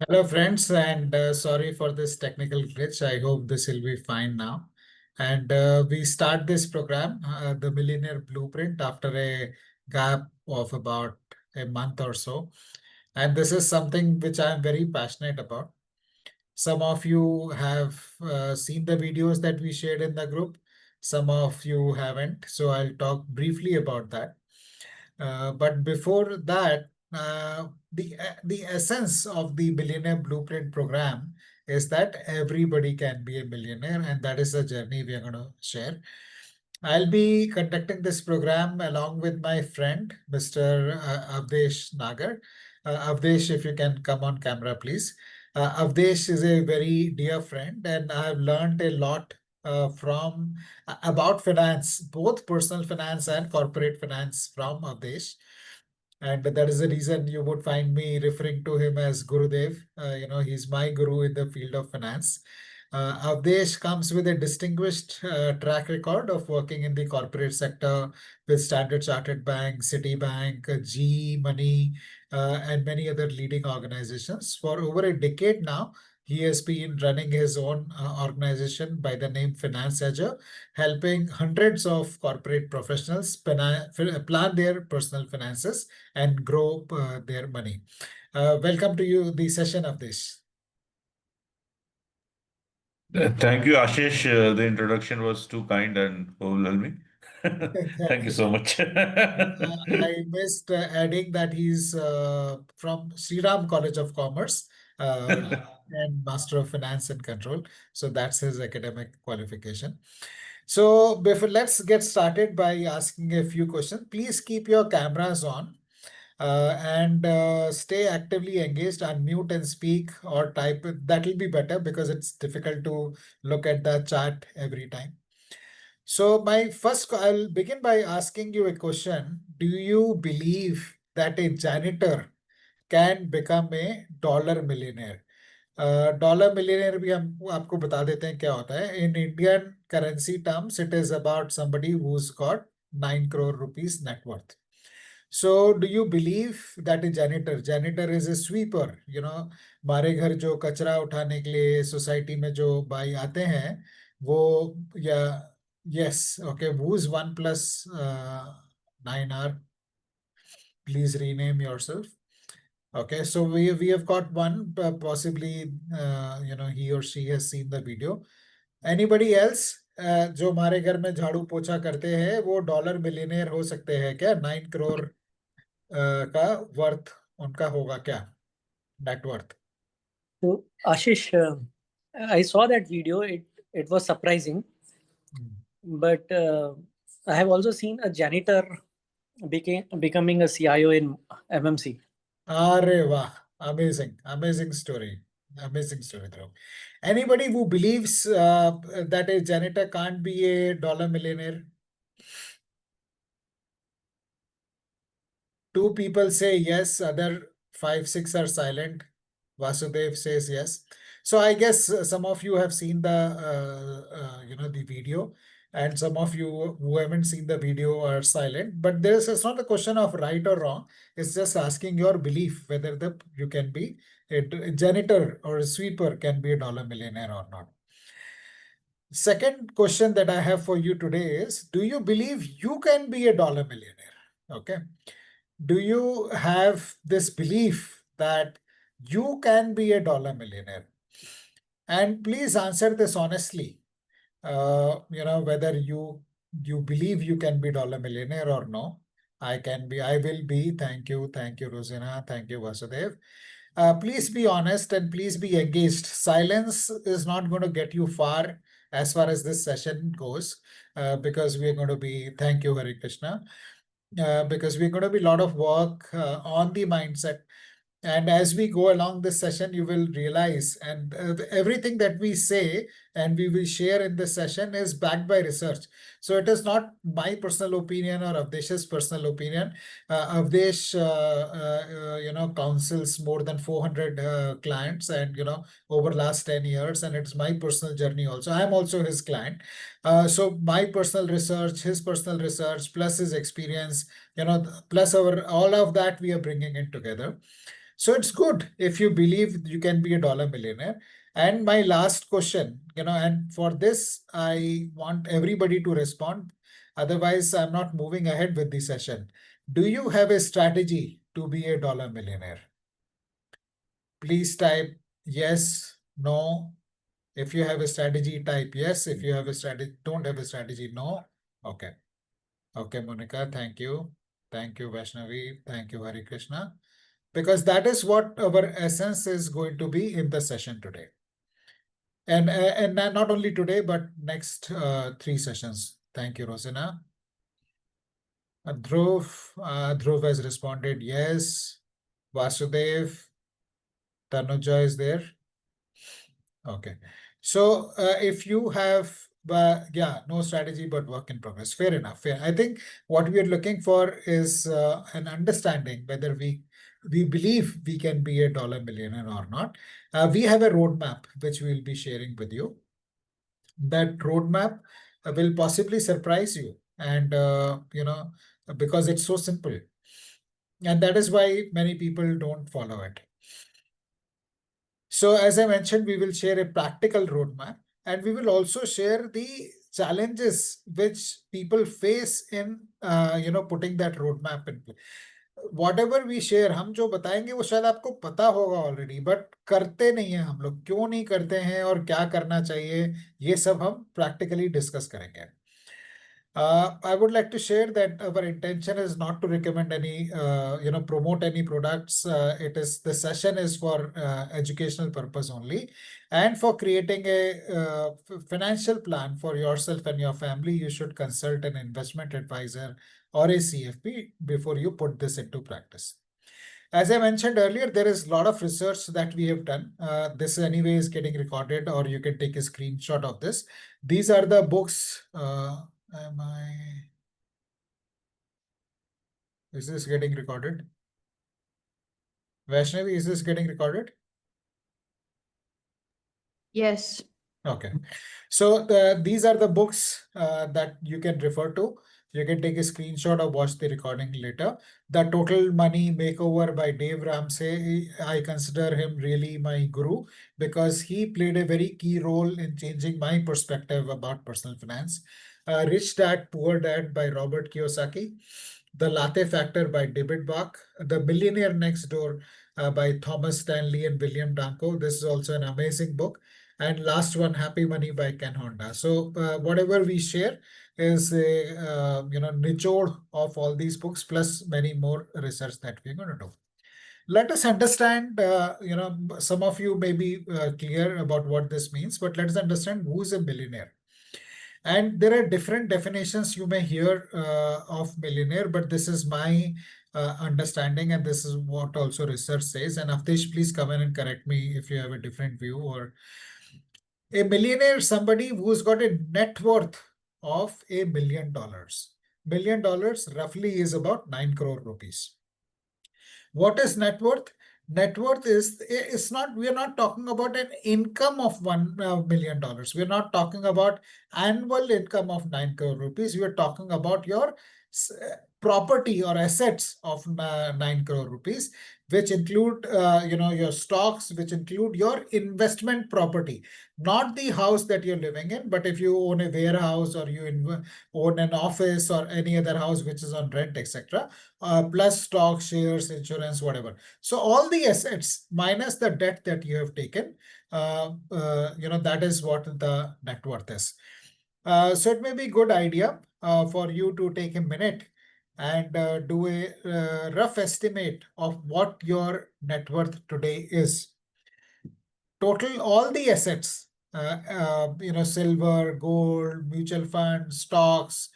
Hello, friends, and sorry for this technical glitch. I hope this will be fine now. And we start this program, the Millionaire Blueprint, after a gap of about a month or so. And this is something which I am very passionate about. Some of you have seen the videos that we shared in the group. Some of you haven't. So I'll talk briefly about that. But before that, the essence of the Billionaire Blueprint program is that everybody can be a millionaire, and that is the journey we are going to share. I'll be conducting this program along with my friend, Mr. Avdesh Nagar. Avdesh, if you can come on camera, please. Avdesh is a very dear friend, and I have learned a lot from about finance, both personal finance and corporate finance from Avdesh. And that is the reason you would find me referring to him as Gurudev. He's my guru in the field of finance. Avdesh comes with a distinguished track record of working in the corporate sector with Standard Chartered Bank, Citibank, GE Money, and many other leading organizations. For over a decade now, he has been running his own organization by the name Finance Edger, helping hundreds of corporate professionals plan their personal finances and grow their money. Welcome to you, the session of this. Thank you, Ashish. The introduction was too kind and overwhelming. Thank Thank you you. so much. I missed adding that he's from Sriram College of Commerce and Master of Finance and Control. So that's his academic qualification. So before let's get started by asking a few questions. Please keep your cameras on and stay actively engaged, unmute and speak or type. That will be better because it's difficult to look at the chat every time. So I'll begin by asking you a question. Do you believe that a janitor can become a dollar millionaire? Dollar millionaire भी हम आपको बता देते हैं क्या होता है in Indian currency terms it is about somebody who's got 9 crore rupees net worth. So do you believe that a janitor is a sweeper, हमारे घर जो कचरा उठाने के लिए सोसाइटी में जो भाई आते हैं वो या yes okay who's 1 plus 9 are please rename yourself. Okay, so we have got one, possibly, he or she has seen the video. Anybody else? जो हमारे घर में झाड़ू पोछा करते हैं वो डॉलर मिलियनेयर हो सकते हैं क्या? 9 करोड़ का वर्थ उनका होगा क्या? Net worth. So, Ashish, I saw that video. It was surprising, but I have also seen a janitor becoming a CIO in MMC. अरे वाह, amazing story. Amazing story, though. Anybody who believes that a janitor can't be a dollar millionaire? Two people say yes, other 5, 6 are silent. Vasudev says yes. So I guess some of you have seen the video, and some of you who haven't seen the video are silent. But it's not a question of right or wrong. It's just asking your belief whether you can be a janitor or a sweeper can be a dollar millionaire or not. Second question that I have for you today is, do you believe you can be a dollar millionaire? Okay. Do you have this belief that you can be a dollar millionaire? And please answer this honestly. Whether you believe you can be dollar millionaire or no. I will be. Thank you, Rosina. Thank you, Vasudev. Please be honest and please be engaged. Silence is not going to get you far as this session goes, because we are going to be. Thank you, Hare Krishna. Because we're going to be a lot of work on the mindset. And as we go along this session, you will realize, and everything that we say and we will share in this session is backed by research. So it is not my personal opinion or Avdesh's personal opinion. Avdesh, counsels more than 400 clients, and over last 10 years, and it's my personal journey also. I'm also his client. So my personal research, his personal research, plus his experience, plus our all of that we are bringing in together. So it's good if you believe you can be a dollar millionaire. And my last question, and for this, I want everybody to respond. Otherwise, I'm not moving ahead with the session. Do you have a strategy to be a dollar millionaire? Please type yes, no. If you have a strategy, type yes. If you have a strategy, don't have a strategy, no. Okay. Okay, Monica, thank you. Thank you, Vaishnavi. Thank you, Hari Krishna. Because that is what our essence is going to be in the session today. And not only today, but next 3 sessions. Thank you, Rosina. Dhruv has responded yes. Vasudev, Tanuja is there. Okay. So if you have, no strategy, but work in progress. Fair enough. Fair. I think what we are looking for is an understanding whether we believe we can be a dollar millionaire or not. We have a roadmap which we will be sharing with you. That roadmap will possibly surprise you, and because it's so simple, and that is why many people don't follow it. So as I mentioned, we will share a practical roadmap, and we will also share the challenges which people face in putting that roadmap in place. Whatever we share, हम जो बताएंगे वो शायद आपको पता होगा already, but करते नहीं है हम लोग. क्यों नहीं करते हैं और क्या करना चाहिए, ये सब हम प्रैक्टिकली डिस्कस करेंगे. I would like to share that our intention is not to recommend any, promote any products. The session is for educational purpose only, and for creating a financial plan for yourself and your family. You should consult an investment advisor or a CFP before you put this into practice. As I mentioned earlier, there is a lot of research that we have done. This anyway is getting recorded, or you can take a screenshot of this. These are the books. Is this getting recorded? Vaishnavi, is this getting recorded? Yes. Okay. So these are the books that you can refer to. You can take a screenshot or watch the recording later. The Total Money Makeover by Dave Ramsey, I consider him really my guru, because he played a very key role in changing my perspective about personal finance. Rich Dad, Poor Dad by Robert Kiyosaki. The Latte Factor by David Bach. The Millionaire Next Door by Thomas Stanley and William Danko. This is also an amazing book. And last one, Happy Money by Ken Honda. So whatever we share is a nichode of all these books, plus many more research that we're going to do. Let us understand, some of you may be clear about what this means, but let us understand who is a millionaire. And there are different definitions you may hear of millionaire, but this is my understanding, and this is what also research says. And Avdesh, please come in and correct me if you have a different view. Or a millionaire is somebody who's got a net worth of $1 million. $1 million roughly is about 9 crore rupees. What is net worth? Net worth is not, we are not talking about an income of $1 million. We're not talking about annual income of 9 crore rupees. We are talking about your property or assets of 9 crore rupees, which include your stocks, which include your investment property, not the house that you're living in, but if you own a warehouse, or you own an office, or any other house which is on rent, etc., plus stock, shares, insurance, whatever. So all the assets minus the debt that you have taken, that is what the net worth is. So it may be a good idea for you to take a minute and do a rough estimate of what your net worth today is. Total all the assets, silver, gold, mutual funds, stocks,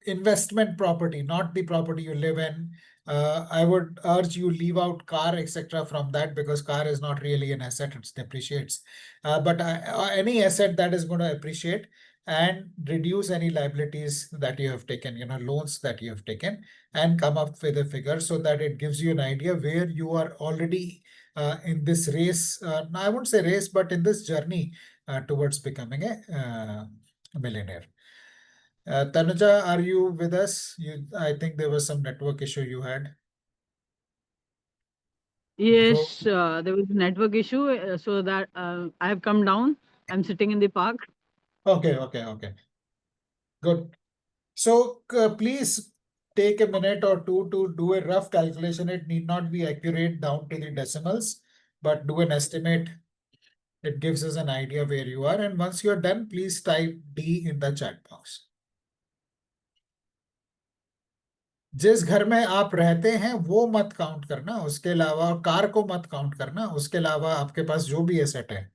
investment property, not the property you live in, I would urge you leave out car, etc. from that, because car is not really an asset; it depreciates. But any asset that is going to appreciate and reduce any liabilities that you have taken, loans that you have taken, and come up with a figure so that it gives you an idea where you are already in this race. I won't say race, but in this journey towards becoming a millionaire. Tanuja, are you with us? I think there was some network issue you had. Dhruv? Yes, there was a network issue, so that I have come down. I'm sitting in the park. Okay. Good. So please take a minute or two to do a rough calculation. It need not be accurate down to the decimals, but do an estimate. It gives us an idea where you are. And once you're done, please type D in the chat box. जिस घर में आप रहते हैं वो मत count करना, उसके अलावा कार को मत काउंट करना, उसके अलावा आपके पास जो भी एसेट है,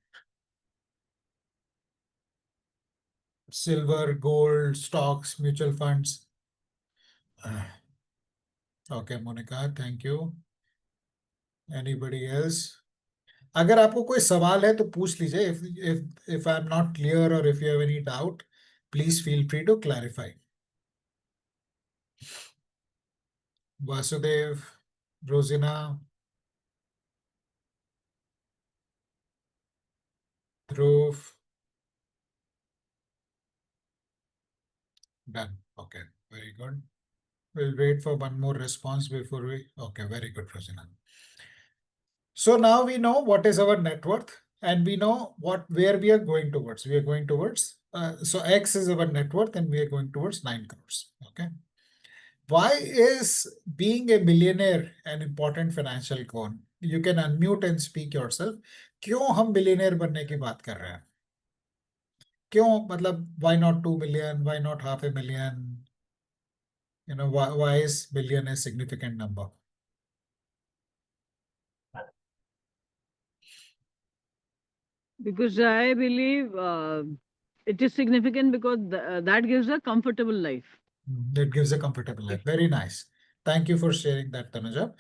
silver, gold, stocks, mutual funds. Okay Monica, thank you. Anybody else? अगर आपको कोई सवाल है तो पूछ लीजिए. If I am not clear और if you have any doubt, please feel free to clarify. Vasudev, Rozina, Dhruv. Done. Okay, very good. We'll wait for one more response before we. Okay, very good, Rosina. So now we know what is our net worth, and we know where we are going towards. We are going towards. So X is our net worth, and we are going towards 9 crores. Okay. Why is being a millionaire an important financial goal? You can unmute and speak yourself. क्यों हम billionaire बनने की बात कर रहे हैं? क्यों, मतलब why not 2 million? Why not half a million? Why is billion a significant number? Because I believe it is significant because that gives a comfortable life. It gives a comfortable life. Very nice. Thank you for sharing that, Tanuja.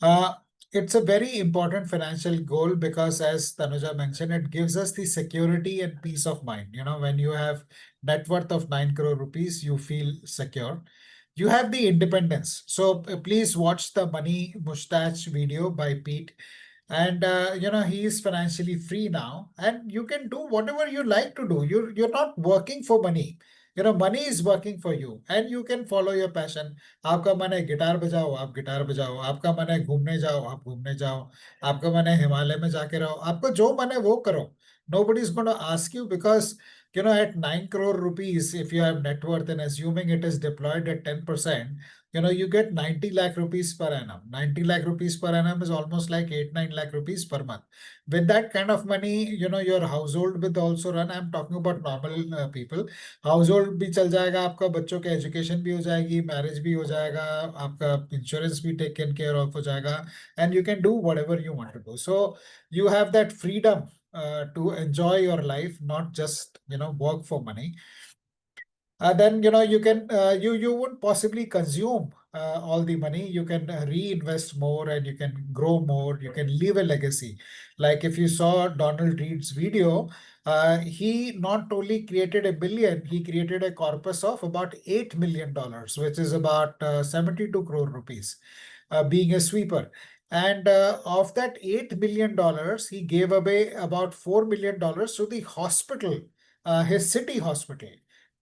Uh, it's a very important financial goal because, as Tanuja mentioned, it gives us the security and peace of mind. When you have net worth of 9 crore rupees, you feel secure. You have the independence. So please watch the Money Mustache video by Pete. And he is financially free now, and you can do whatever you like to do. You're not working for money. Money is working for you, and you can follow your passion. आपका मन है guitar बजाओ, आप guitar बजाओ. आपका मन है घूमने जाओ, आप घूमने जाओ. आपका मन है हिमालय में जाके रहो. आपको जो मन है वो करो. Nobody is going to ask you, because at 9 crore rupees, if you have net worth, and assuming it is deployed at 10%, you get 90 lakh rupees per annum. 90 lakh rupees per annum is almost like 8-9 lakh rupees per month. With that kind of money, your household will also run. I'm talking about normal people. Household भी चल जाएगा आपका, बच्चों के education भी हो जाएगी, marriage भी हो जाएगा, आपका insurance भी taken care of हो जाएगा, and you can do whatever you want to do. So you have that freedom to enjoy your life, not just work for money. Then you can you wouldn't possibly consume all the money. You can reinvest more, and you can grow more. You can leave a legacy. Like if you saw Donald Reed's video, he not only created a billion, he created a corpus of about $8 million, which is about 72 crore rupees, being a sweeper. And of that $8 million, he gave away about $4 million to the hospital, his city hospital.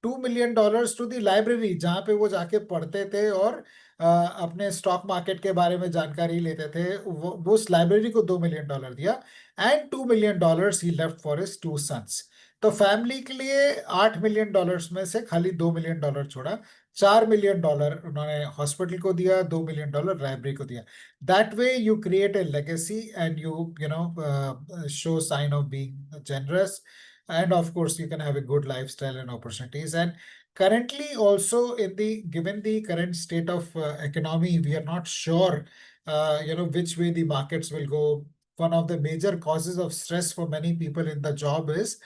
$2 million to the library, जहाँ पे वो जाके पढ़ते थे और अपने stock market के बारे में जानकारी लेते थे. वो उस लाइब्रेरी को $2 million दिया. एंड $2 million ही लेफ्ट फॉर हिज 2 सन्स. तो फैमिली के लिए $8 million में से खाली $2 million छोड़ा. $4 million उन्होंने हॉस्पिटल को दिया, $2 million लाइब्रेरी को दिया. That way you create a legacy, and you show sign of being generous. And of course, you can have a good lifestyle and opportunities. And currently also, given the current state of economy, we are not sure which way the markets will go. One of the major causes of stress for many people in the job is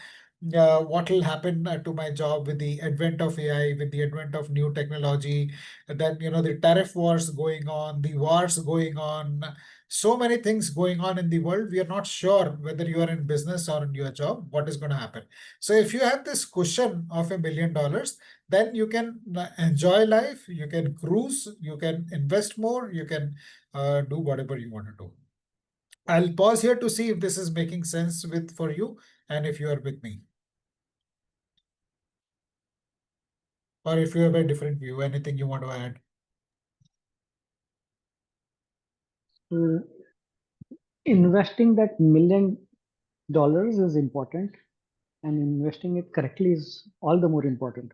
what will happen to my job with the advent of AI, with the advent of new technology, then the tariff wars going on, the wars going on, so many things going on in the world. We are not sure whether you are in business or in your job, what is going to happen. So if you have this cushion of $1 million, then you can enjoy life, you can cruise, you can invest more, you can do whatever you want to do. I'll pause here to see if this is making sense for you and if you are with me. Or if you have a different view, anything you want to add? Investing that $1 million is important, and investing it correctly is all the more important.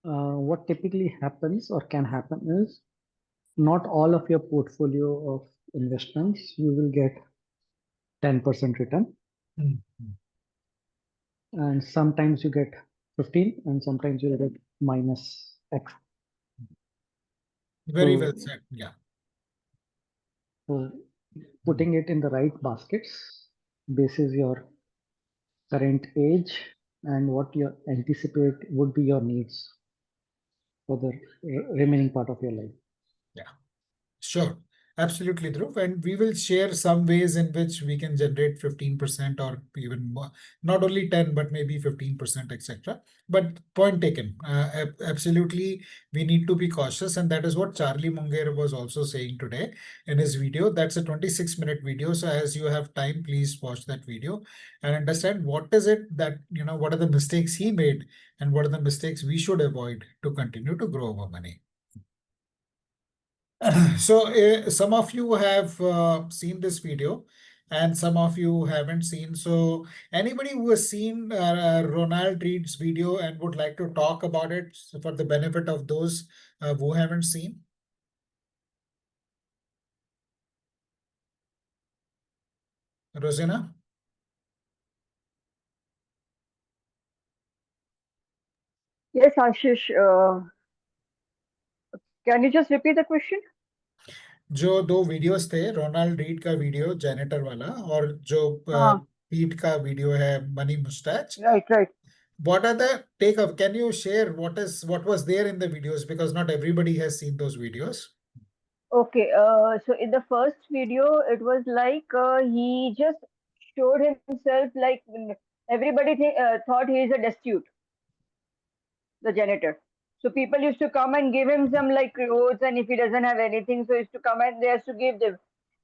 What typically happens or can happen is not all of your portfolio of investments you will get 10% return, and sometimes you get 15, and sometimes you get minus X. Very So- well said. Yeah. So putting it in the right baskets basis your current age and what you anticipate would be your needs for the remaining part of your life. Yeah. Sure. Absolutely, Dhruv. And we will share some ways in which we can generate 15% or even more, not only 10, but maybe 15%, etc. But point taken. Absolutely, we need to be cautious. And that is what Charlie Munger was also saying today in his video. That's a 26-minute video. So as you have time, please watch that video and understand what is it that, what are the mistakes he made and what are the mistakes we should avoid to continue to grow our money. So some of you have seen this video and some of you haven't seen. So anybody who has seen Ronald Reed's video and would like to talk about it for the benefit of those who haven't seen? Rosina? Yes, Ashish. Can you just repeat the question? जो दो videos थे, Ronald read का video generator वाला और जो हाँ, पीट का वीडियो है money moustache. right, right. What are the take of? Can you share what was there in the videos, because not everybody has seen those videos? Okay. So in the first video, it was like he just showed himself like everybody thought he is a destitute, the janitor. So people used to come and give him some like clothes, and if he doesn't have anything, so he used to come and they has to give them.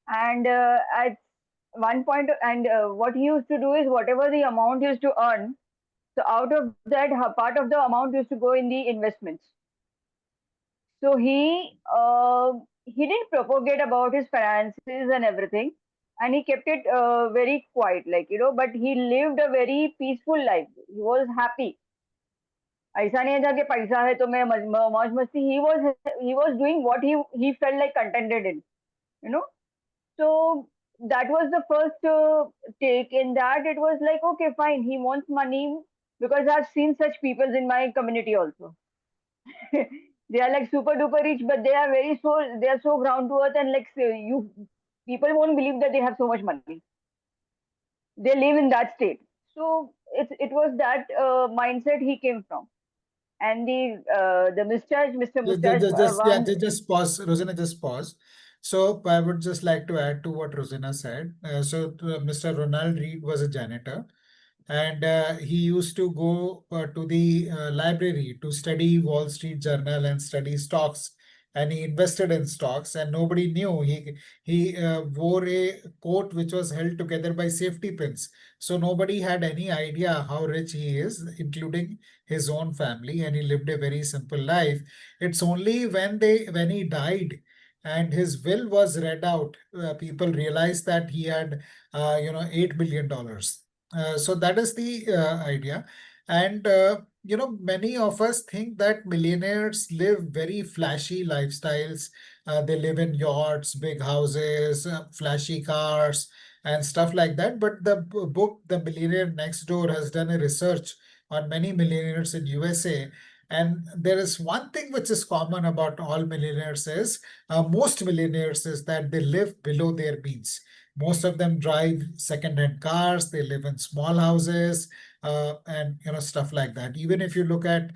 And at one point, and what he used to do is whatever the amount he used to earn, so out of that, part of the amount used to go in the investments. So he didn't propagate about his finances and everything, and he kept it very quiet, like But he lived a very peaceful life. He was happy. ऐसा नहीं था कि पैसा है तो मैं मौज मस्ती. He was doing what he felt like contented in, you know. So that was the first take. In that, it was like, okay, fine. He wants money because I've seen such people in my community also. They are like super duper rich, but they are so ground to earth, and like you people won't believe that they have so much money. They live in that state. So it was that mindset he came from. And the Mr. Mustache Yeah, one. just pause, Rosina, just pause. So I would just like to add to what Rosina said. Mr. Ronald Reed was a janitor, and he used to go to the library to study Wall Street Journal and study stocks, and he invested in stocks, and nobody knew. He wore a coat which was held together by safety pins, so nobody had any idea how rich he is, including his own family, and he lived a very simple life. It's only when he died and his will was read out, people realized that he had $8 billion. So that is the idea. And many of us think that millionaires live very flashy lifestyles. They live in yachts, big houses, flashy cars, and stuff like that. But the book, The Millionaire Next Door, has done a research on many millionaires in USA. And there is one thing which is common about all millionaires is most millionaires is that they live below their means. Most of them drive second-hand cars. They live in small houses, and stuff like that. Even if you look at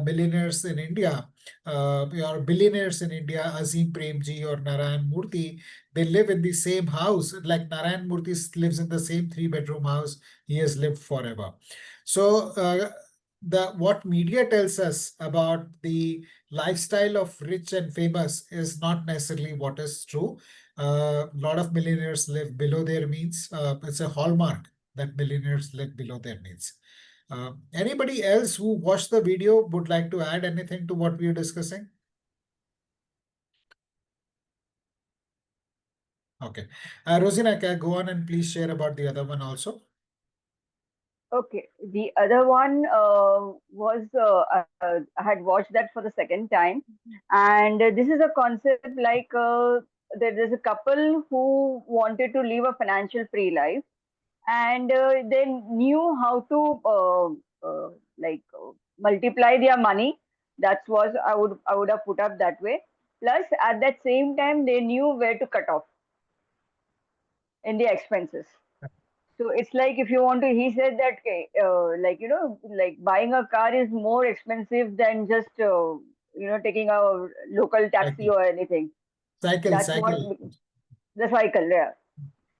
millionaires in India, or billionaires in India, Azim Premji or Narayan Murthy, they live in the same house. Like Narayan Murthy lives in the same three-bedroom house. He has lived forever. So what media tells us about the lifestyle of rich and famous is not necessarily what is true. A lot of millionaires live below their means. It's a hallmark that millionaires live below their means. Anybody else who watched the video would like to add anything to what we are discussing? Okay. Rosina, can I go on and please share about the other one also? Okay, the other one was I had watched that for the second time, and this is a concept like there's a couple who wanted to live a financial free life, and they knew how to like multiply their money. That's was I would have put up that way. Plus, at that same time, they knew where to cut off in the expenses. So it's like if you want to, he said that like like buying a car is more expensive than just taking a local taxi Cycle, or anything. cycle, That's what cycle. the cycle, yeah.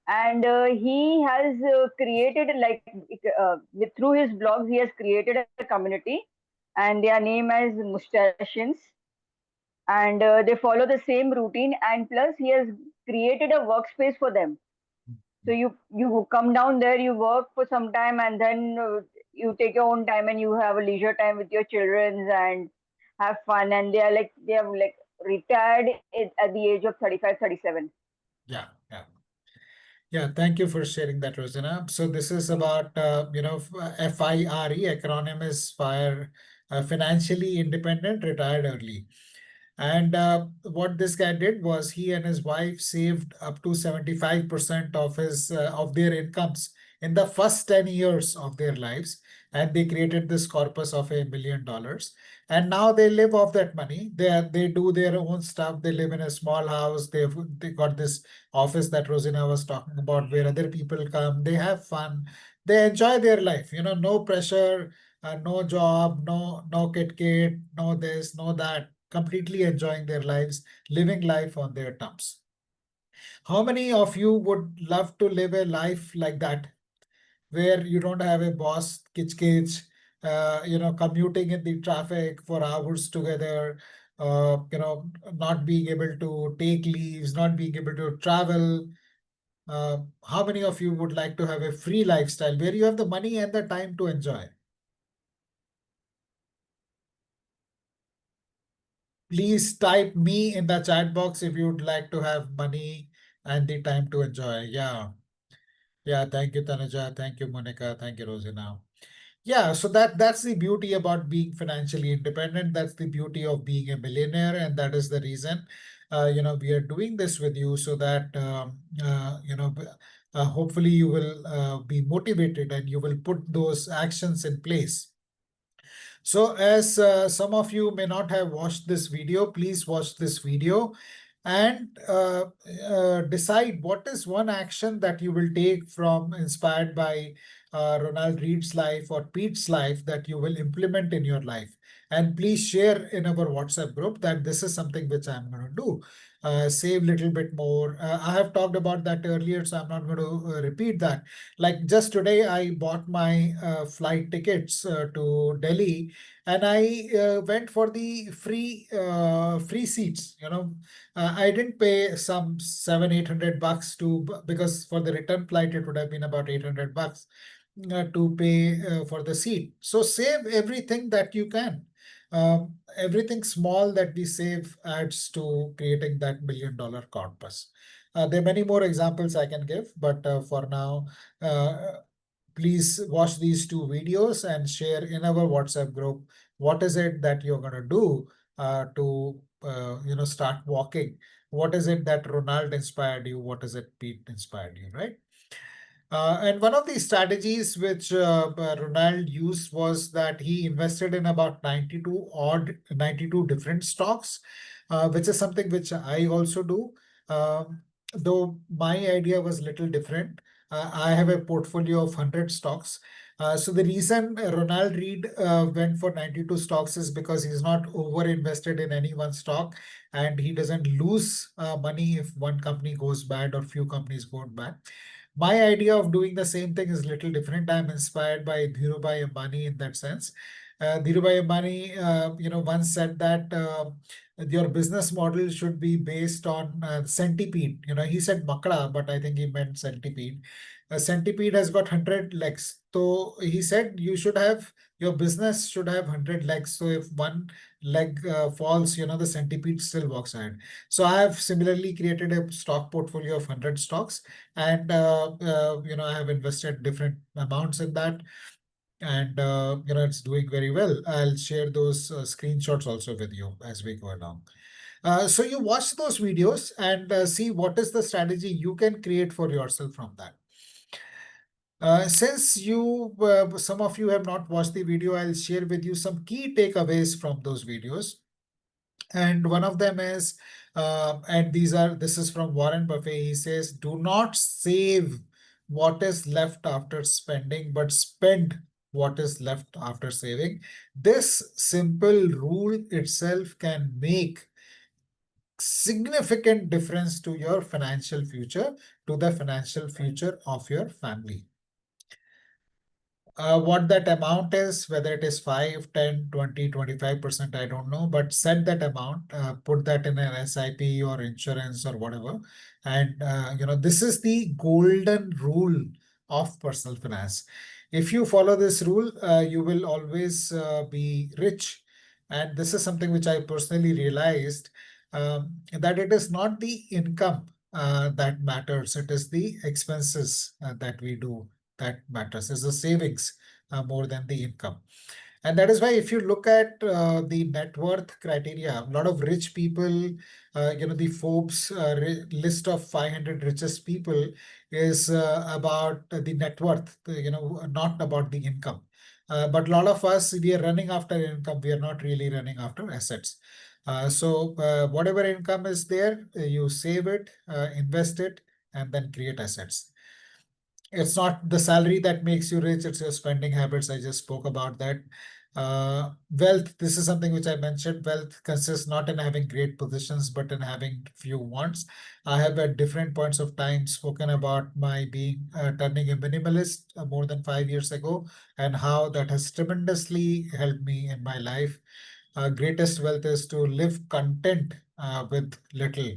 And he has created like through his blogs, he has created a community, and their name is Mustachians, and they follow the same routine. And plus, he has created a workspace for them. So you come down there, you work for some time, and then you take your own time and you have a leisure time with your children and have fun. And they are like retired at the age of 35, 37. Yeah, yeah. Yeah, thank you for sharing that, Rosina. So this is about, FIRE, acronym is FIRE, financially independent, retired early. And what this guy did was he and his wife saved up to 75% of their incomes in the first 10 years of their lives. And they created this corpus of $1 million. And now they live off that money. They do their own stuff. They live in a small house. They got this office that Rosina was talking about where other people come. They have fun. They enjoy their life. No pressure, no job, no kid, no this, no that, completely enjoying their lives, living life on their terms. How many of you would love to live a life like that, where you don't have a boss, kitch, commuting in the traffic for hours together, not being able to take leaves, not being able to travel? How many of you would like to have a free lifestyle where you have the money and the time to enjoy? Please type me in the chat box if you'd like to have money and the time to enjoy. Yeah. Yeah. Thank you, Tanuja. Thank you, Monica. Thank you, Rosina. Yeah, so that's the beauty about being financially independent. That's the beauty of being a millionaire, and that is the reason, we are doing this with you so that hopefully you will be motivated and you will put those actions in place. So as some of you may not have watched this video, please watch this video and decide what is one action that you will take from inspired by Ronald Reed's life or Pete's life that you will implement in your life. And please share in our WhatsApp group that this is something which I'm going to do. Save a little bit more. I have talked about that earlier, so I'm not going to repeat that. Like just today, I bought my flight tickets to Delhi, and I went for the free seats. I didn't pay some 700-800 bucks because for the return flight it would have been about 800 bucks to pay for the seat. So save everything that you can. Everything small that we save adds to creating that $1 million corpus. There are many more examples I can give, but for now, please watch these two videos and share in our WhatsApp group what is it that you're going to do to start walking. What is it that Ronald inspired you? What is it Pete inspired you, right? And one of the strategies which Ronald used was that he invested in about 92 different stocks, which is something which I also do. though my idea was little different. I have a portfolio of 100 stocks. So the reason Ronald Reed went for 92 stocks is because he's not over invested in any one stock, and he doesn't lose money if one company goes bad or few companies go bad. My idea of doing the same thing is little different. I'm inspired by Dhirubhai Ambani in that sense. Dhirubhai Ambani, once said that your business model should be based on centipede. He said makra, but I think he meant centipede. A centipede has got 100 legs. So he said your business should have 100 legs. So if one leg falls, the centipede still walks ahead. So I have similarly created a stock portfolio of 100 stocks, and I have invested different amounts in that, and it's doing very well. I'll share those screenshots also with you as we go along. So you watch those videos and see what is the strategy you can create for yourself from that. Since some of you have not watched the video, I'll share with you some key takeaways from those videos. And one of them is, this is from Warren Buffett. He says, do not save what is left after spending, but spend what is left after saving. This simple rule itself can make significant difference to your financial future, to the financial future of your family. What that amount is, whether it is 5, 10, 20, 25%, I don't know, but set that amount, put that in an SIP or insurance or whatever. And, this is the golden rule of personal finance. If you follow this rule, you will always be rich. And this is something which I personally realized, that it is not the income that matters. It is the expenses that we do that matters. Is the savings more than the income. And that is why if you look at the net worth criteria, a lot of rich people, the Forbes list of 500 richest people is about the net worth, not about the income. But a lot of us, we are running after income. We are not really running after assets. So whatever income is there, you save it, invest it, and then create assets. It's not the salary that makes you rich, it's your spending habits. I just spoke about that. Wealth, this is something which I mentioned. Wealth consists not in having great positions, but in having few wants. I have at different points of time spoken about my being turning a minimalist more than 5 years ago, and how that has tremendously helped me in my life. Greatest wealth is to live content with little.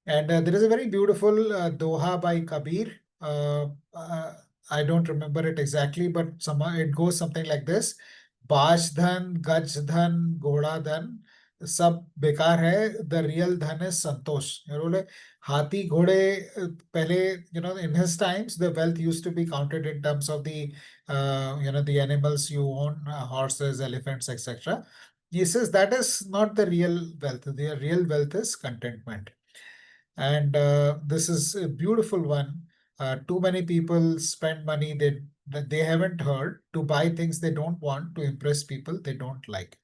And there is a very beautiful Doha by Kabir. I don't remember it exactly, but somehow it goes something like this. Bash dhan, gaj dhan, ghoda dhan, सब बेकार है. The real dhan is santosh. बोले हाथी घोड़े पहले, in his times, the wealth used to be counted in terms of the animals you own, horses, elephants, etc. He says that is not the real wealth. The real wealth is contentment. And this is a beautiful one. Too many people spend money that they haven't heard to buy things they don't want to impress people they don't like.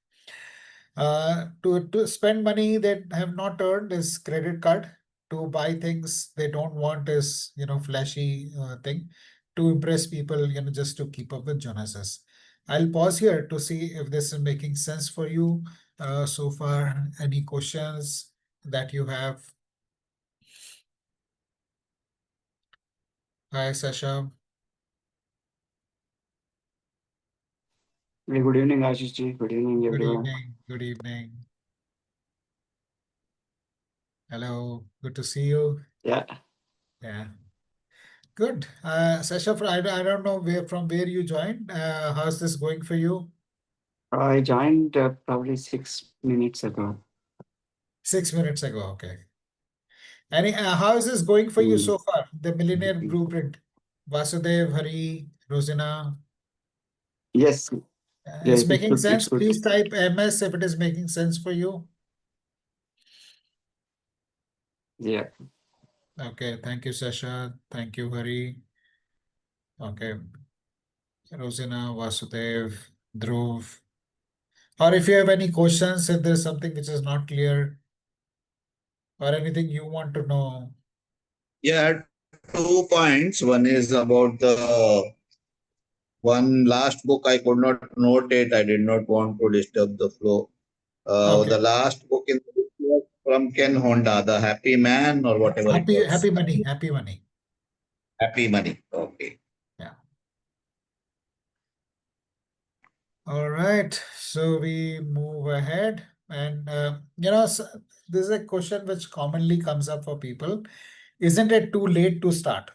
To spend money they have not earned is credit card. To buy things they don't want is flashy thing. To impress people, just to keep up with Jonas's. I'll pause here to see if this is making sense for you so far. Any questions that you have? Hi, Sasha. Hey, good evening, Ashish ji. Good evening, Good everyone. evening. Good evening. Hello. Good to see you. Yeah, Yeah. Good. Sasha, I don't know from where you joined. How's this going for you? I joined probably 6 minutes ago. 6 minutes ago. Okay. How is this going for you Mm. so far? The Millionaire Blueprint. Vasudev, Hari, Rosina. Yes, yeah, It's it's making good. It's sense. good. Please type MS if it is making sense for you. Yeah. Okay. Thank you, Sasha. Thank you, Hari. Okay. Rosina, Vasudev, Dhruv. Or if you have any questions, if there's something which is not clear or anything you want to know, Yeah, 2 points. One is about the one last book I could not note it. I did not want to disturb the flow. Okay. The last book in the book was from Ken Honda, The Happy Man or whatever it was. Happy Money. Happy Money. Happy Money. Okay. Yeah. All right. So we move ahead. And, this is a question which commonly comes up for people. Isn't it too late to start?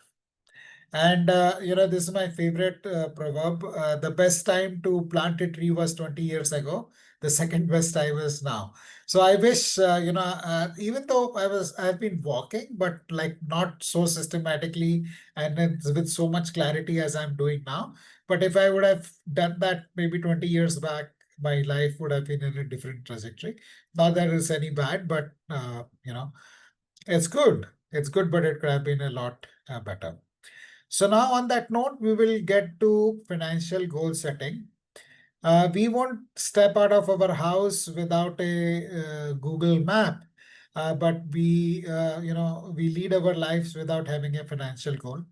And this is my favorite proverb. The best time to plant a tree was 20 years ago. The second best time is now. So I wish, even though I've been walking, but like not so systematically and with so much clarity as I'm doing now. But if I would have done that maybe 20 years back, my life would have been in a different trajectory. Not that it's any bad, but it's good. It's good, but it could have been a lot better. So now on that note, we will get to financial goal setting. We won't step out of our house without a Google map, but we lead our lives without having a financial goal.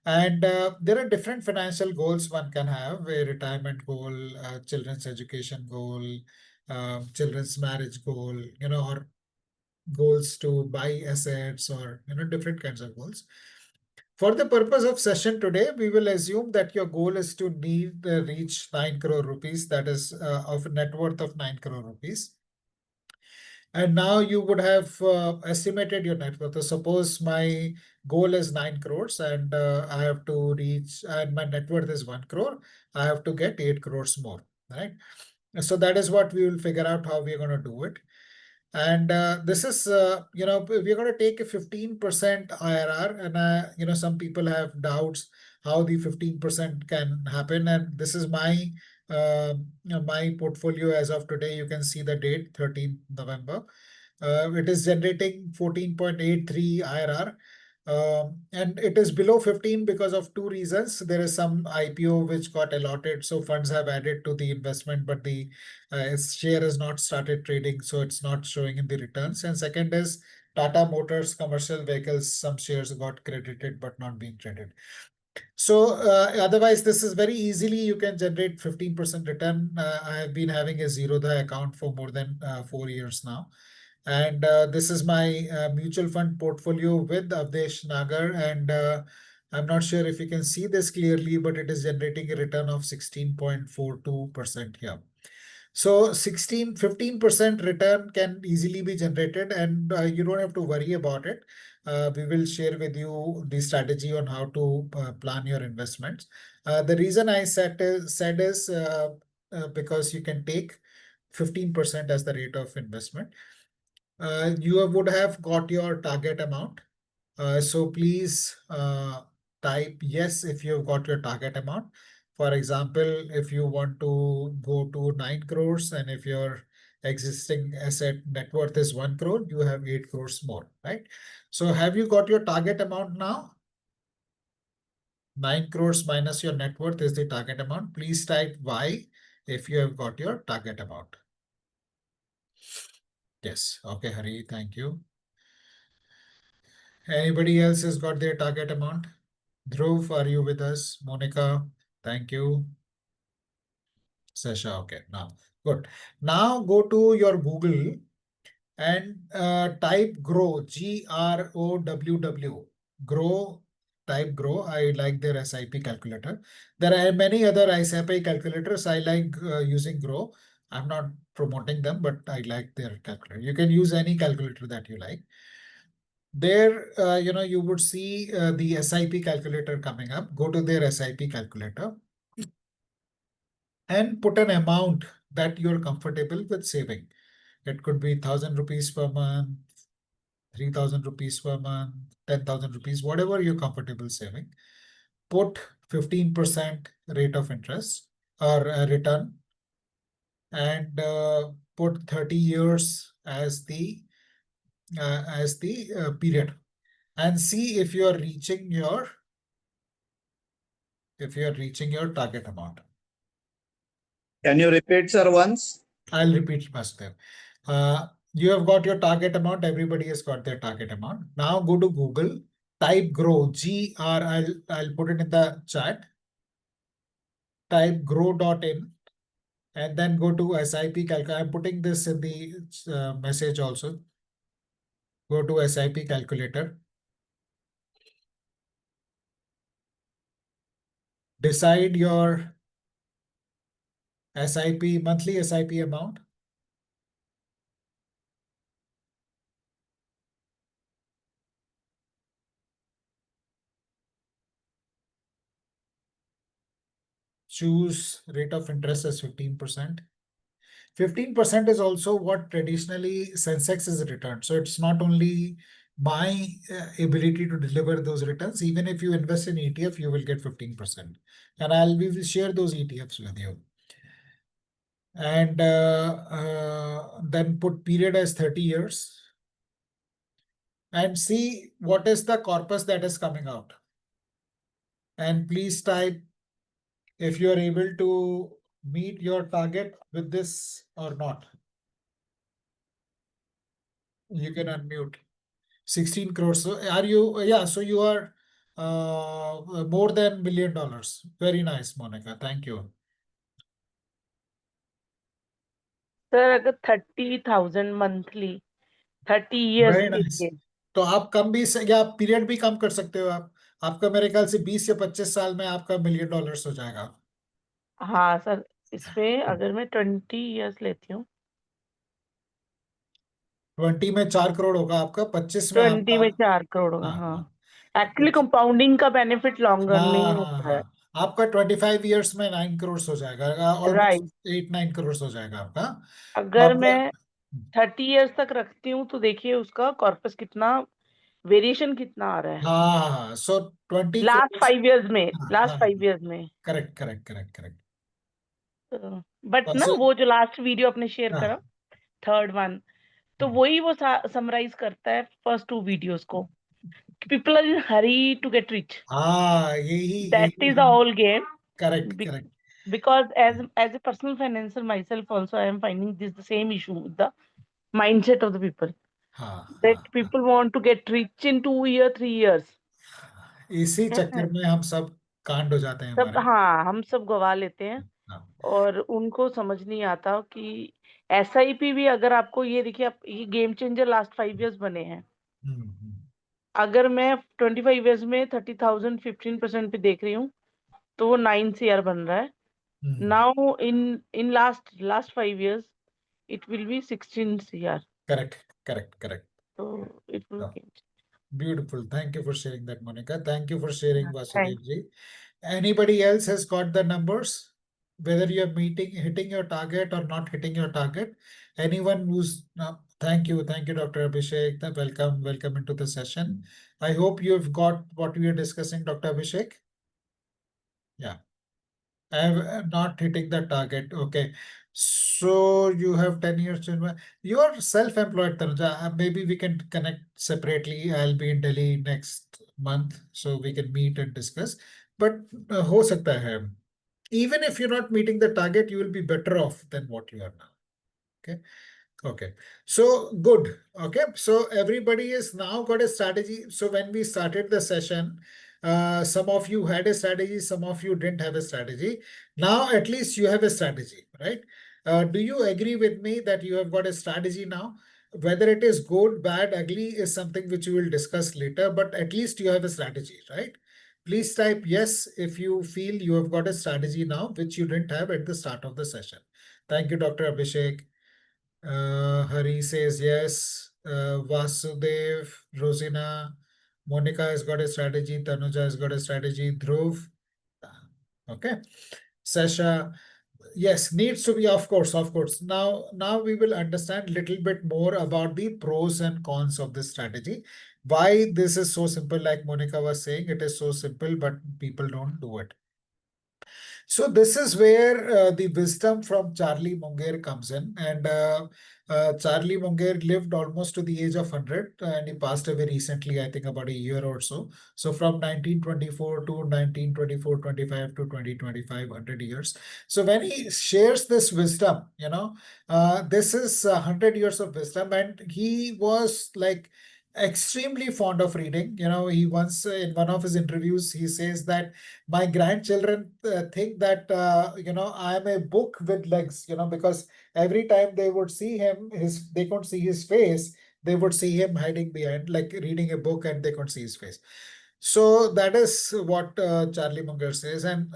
And there are different financial goals one can have: a retirement goal, children's education goal, children's marriage goal, or goals to buy assets, or different kinds of goals. For the purpose of session today, we will assume that your goal is to reach 9 crore rupees, that is of a net worth of 9 crore rupees. And now you would have estimated your net worth. So suppose my goal is 9 crores and I have to reach, and my net worth is 1 crore, I have to get 8 crores more, right? So that is what we will figure out how we are going to do it. And this is, we're going to take a 15% IRR. And, some people have doubts how the 15% can happen. And this is my portfolio as of today. You can see the date, 13th November. It is generating 14.83 IRR. And it is below 15 because of two reasons. There is some IPO which got allotted, so funds have added to the investment, but the its share has not started trading, so it's not showing in the returns. And second is Tata Motors commercial vehicles, some shares got credited but not being traded. So otherwise, this is very easily you can generate 15% return. I have been having a Zerodha account for more than 4 years now. And this is my mutual fund portfolio with Avdesh Nagar. And I'm not sure if you can see this clearly, but it is generating a return of 16.42% here. So 15% return can easily be generated, and you don't have to worry about it. We will share with you the strategy on how to plan your investments. The reason I said is because you can take 15% as the rate of investment. You would have got your target amount. So please type yes if you've got your target amount. For example, if you want to go to 9 crores and if your existing asset net worth is 1 crore, you have 8 crores more, right? So have you got your target amount now? 9 crores minus your net worth is the target amount. Please type Y if you have got your target amount. Yes. Okay, Hari, thank you. Anybody else has got their target amount? Dhruv, are you with us? Monica, thank you. Sasha, okay. Now, good. Now go to your Google and type grow, GROWW. Grow, type grow. I like their SIP calculator. There are many other SIP calculators. I like using grow. I'm not promoting them, but I like their calculator. You can use any calculator that you like. There, you would see the SIP calculator coming up. Go to their SIP calculator and put an amount that you're comfortable with saving. It could be 1,000 rupees per month, 3,000 rupees per month, 10,000 rupees, whatever you're comfortable saving. Put 15% rate of interest or return, and put 30 years as the period, and see if you are reaching your target amount. Can you repeat, sir, once? I'll repeat Bhaskar. You have got your target amount. Everybody has got their target amount. Now go to Google, type grow, G-R, I'll put it in the chat. Type grow.in and then go to SIP calculator. I'm putting this in the message also. Go to SIP calculator. Decide your SIP, monthly SIP amount. Choose rate of interest as 15%. 15% is also what traditionally Sensex is returned. So it's not only my ability to deliver those returns. Even if you invest in ETF, you will get 15%. And we will share those ETFs with you. And then put period as 30 years. And see what is the corpus that is coming out. And please type if you are able to meet your target with this or not. You can unmute. 16 crores. So are you, yeah, so you are more than $1 million. Very nice, Monica. Thank you. Sir अगर 30,000 monthly 30 years Very के nice. लिए तो आप कम भी या period भी कम कर सकते हो आप. आपका मेरे ख्याल से 20 या 25 साल में आपका $1 million हो जाएगा. हाँ सर, इसमें अगर मैं 20 इयर्स लेती हूँ 20 में 4 करोड़ होगा आपका, 25 में 20 में आपका 4 करोड़ होगा. हाँ, हाँ, हाँ. एक्चुअली कंपाउंडिंग का बेनिफिट लॉन्गर में ही हाँ, होता है. आपका 25 इयर्स में 9 करोड़ हो जाएगा, राइट. ऑलमोस्ट 8-9 करोड़ हो जाएगा आपका. अगर अब मैं 30 इयर्स तक रखती हूँ तो देखिए उसका कॉर्पस कितना वेरिएशन कितना आ रहा है हाँ, सो 20 लास्ट 5 इयर्स में. हाँ, लास्ट 5 इयर्स में. Correct correct correct correct. But ना वो जो लास्ट वीडियो आपने शेयर हाँ. करा, थर्ड वन, तो वही वो समराइज करता है फर्स्ट 2 वीडियोस को. People are in hurry to get rich. हाँ, यही that is the whole game. Correct correct. Because as a personal financer myself also, I am finding this the same issue with the mindset of the people, हाँ, that people want to get rich in 2 year 3 years. इसी चक्कर में हम सब कांड हो जाते हैं सब, हमारे. हाँ, हम सब गवा लेते हैं. हाँ. और उनको समझ नहीं आता कि SIP भी, अगर आपको ये देखिए, आप ये गेम चेंजर लास्ट 5 इयर्स बने हैं. अगर मैं 25 इयर्स में 30,000 15% पे देख रही हूँ तो वो 9 CR बन रहा है. Now in last 5 years it will be 16 CR. Correct. So it will Yeah. change. Beautiful. Thank you for sharing that, Monica. Thank you for sharing, Yeah, Vasudev ji. Anybody else has got the numbers? Whether you're hitting your target or not hitting your target? Anyone who's thank you, Dr. Abhishek. Welcome into the session. I hope you've got what we are discussing, Dr. Abhishek. Yeah. I'm not hitting the target. Okay. So you have 10 years. You're self-employed, Tanuja. Maybe we can connect separately. I'll be in Delhi next month, so we can meet and discuss. But ho sakta hai. Even if you're not meeting the target, you will be better off than what you are now. Okay. So good. Okay. So everybody has now got a strategy. So when we started the session, some of you had a strategy, some of you didn't have a strategy. Now at least you have a strategy, right? Do you agree with me that you have got a strategy now? Whether it is good, bad, ugly is something which we will discuss later, but at least you have a strategy, right? Please type yes if you feel you have got a strategy now, which you didn't have at the start of the session. Thank you, Dr. Abhishek. Hari says yes. Vasudev, Rosina, Monica has got a strategy. Tanuja has got a strategy. Dhruv. Okay. Sasha. Yes, needs to be, of course. Now we will understand a little bit more about the pros and cons of this strategy. Why this is so simple, like Monica was saying, it is so simple, but people don't do it. So this is where the wisdom from Charlie Munger comes in. And Charlie Munger lived almost to the age of 100 and he passed away recently, I think about a year or so. So from 1924 to 1924, 25 to 2025, 100 years. So when he shares this wisdom, this is 100 years of wisdom. And he was like extremely fond of reading. He once, in one of his interviews, he says that my grandchildren think that, I'm a book with legs, because every time they would see him, they couldn't see his face. They would see him hiding behind, like reading a book, and they couldn't see his face. So that is what Charlie Munger says. And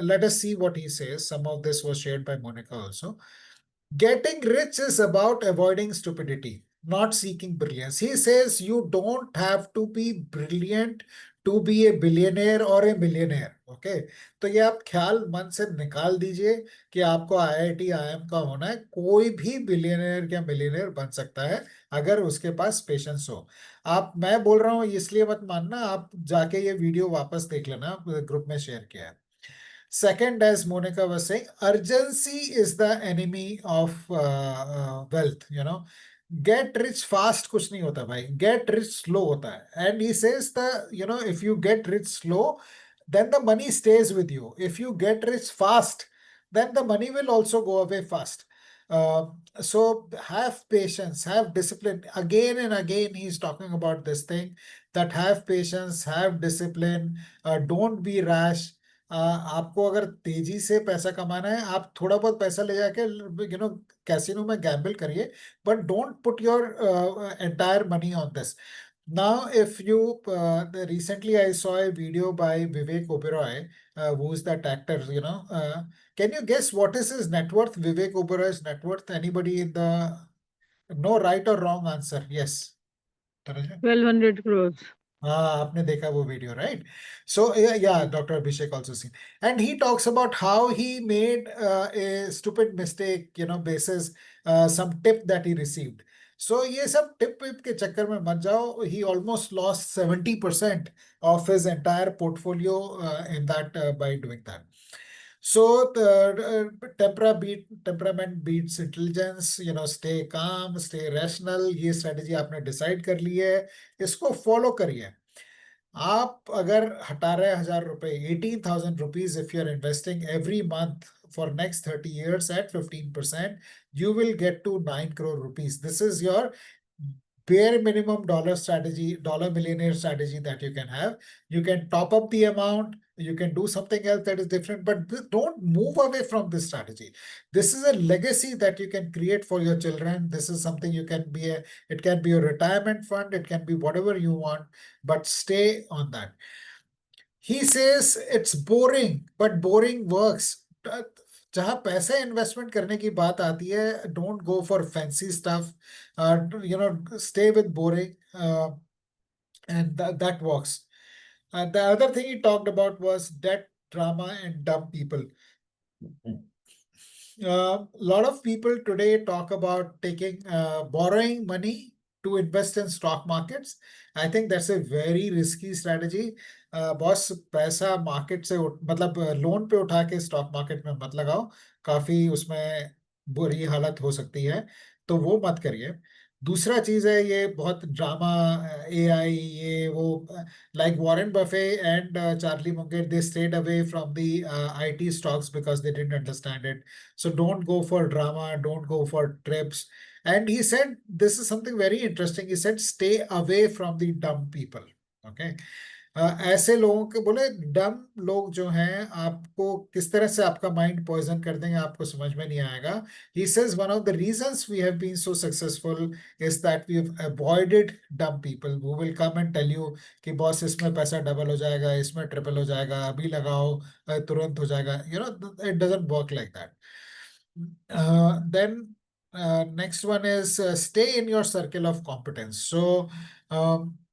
let us see what he says. Some of this was shared by Monica also. Getting rich is about avoiding stupidity, not seeking brilliance. He says you don't have to be brilliant to be a billionaire or a millionaire. Okay, तो ये आप ख्याल मन से निकाल दीजिए कि आपको IIT IIM का होना है. कोई भी बिलियनर या मिलियनर बन सकता है अगर उसके पास पेशेंस हो. मैं बोल रहा हूँ इसलिए मत मानना, आप जाके ये वीडियो वापस देख लेना, ग्रुप में शेयर किया है. Second, as Monica was saying, urgency is the enemy of wealth. Get rich fast कुछ नहीं होता भाई. Get rich slow होता है. And he says if you get rich slow, then the money stays with you. If you get rich fast, then the money will also go away fast. So have patience, have discipline. Again and again, he's talking about this thing, that have patience, have discipline, don't be rash. आपको अगर तेजी से पैसा कमाना है, आप थोड़ा बहुत पैसा ले जाके कैसीनो में गैम्बल करिए, but don't put your entire money on this. Now, if you recently I saw a video by Vivek Oberoi, who is that actor, can you guess what is his net worth, Vivek Oberoi's net worth? Anybody in the, no right or wrong answer? Yes. Tanuja? 1200 crores. आपने देखा वो video, right? So yeah, Dr. Abhishek also seen. And he talks about how he made a stupid mistake, basis some tip that he received. So ये सब tip के चक्कर में मत जाओ. He almost lost 70% of his entire portfolio in that by doing that. So the temperament beats intelligence. Stay calm, stay rational. ये strategy आपने decide कर ली है, इसको follow करिए. आप अगर 18,000 रुपए, 18,000 rupees, if you're investing every month for next 30 years at 15%, you will get to 9 crore rupees. This is your bare minimum dollar millionaire strategy that you can have. You can top up the amount, you can do something else that is different, but don't move away from this strategy. This is a legacy that you can create for your children. This is something it can be a retirement fund, it can be whatever you want, but stay on that. He says it's boring, but boring works. जहां पैसे investment करने की बात आती है, don't go for fancy stuff. Stay with boring, and that works. The other thing he talked about was debt, drama, and dumb people. A lot of people today talk about borrowing money to invest in stock markets. I think that's a very risky strategy. Boss पैसा market से मतलब loan पे उठा के stock market में मत लगाओ, काफी उसमें बुरी हालत हो सकती है, तो वो मत करिए. दूसरा चीज है ये बहुत ड्रामा, AI, ये वो, like Warren Buffett and Charlie Munger, they stayed away from the IT stocks because they didn't understand it. So don't go for drama, don't go for trips. And he said, this is something very interesting. He said, stay away from the dumb people. Okay. ऐसे लोगों के बोले, डम लोग जो हैं आपको किस तरह से आपका माइंड पॉइजन कर देंगे आपको समझ में नहीं आएगा. He says one of the reasons we have been so successful is that we have avoided dumb people who will come and tell you कि बॉस इसमें पैसा डबल हो जाएगा, इसमें ट्रिपल हो जाएगा, अभी लगाओ तुरंत हो जाएगा. It doesn't work like that. Then next one is stay in your circle of competence. So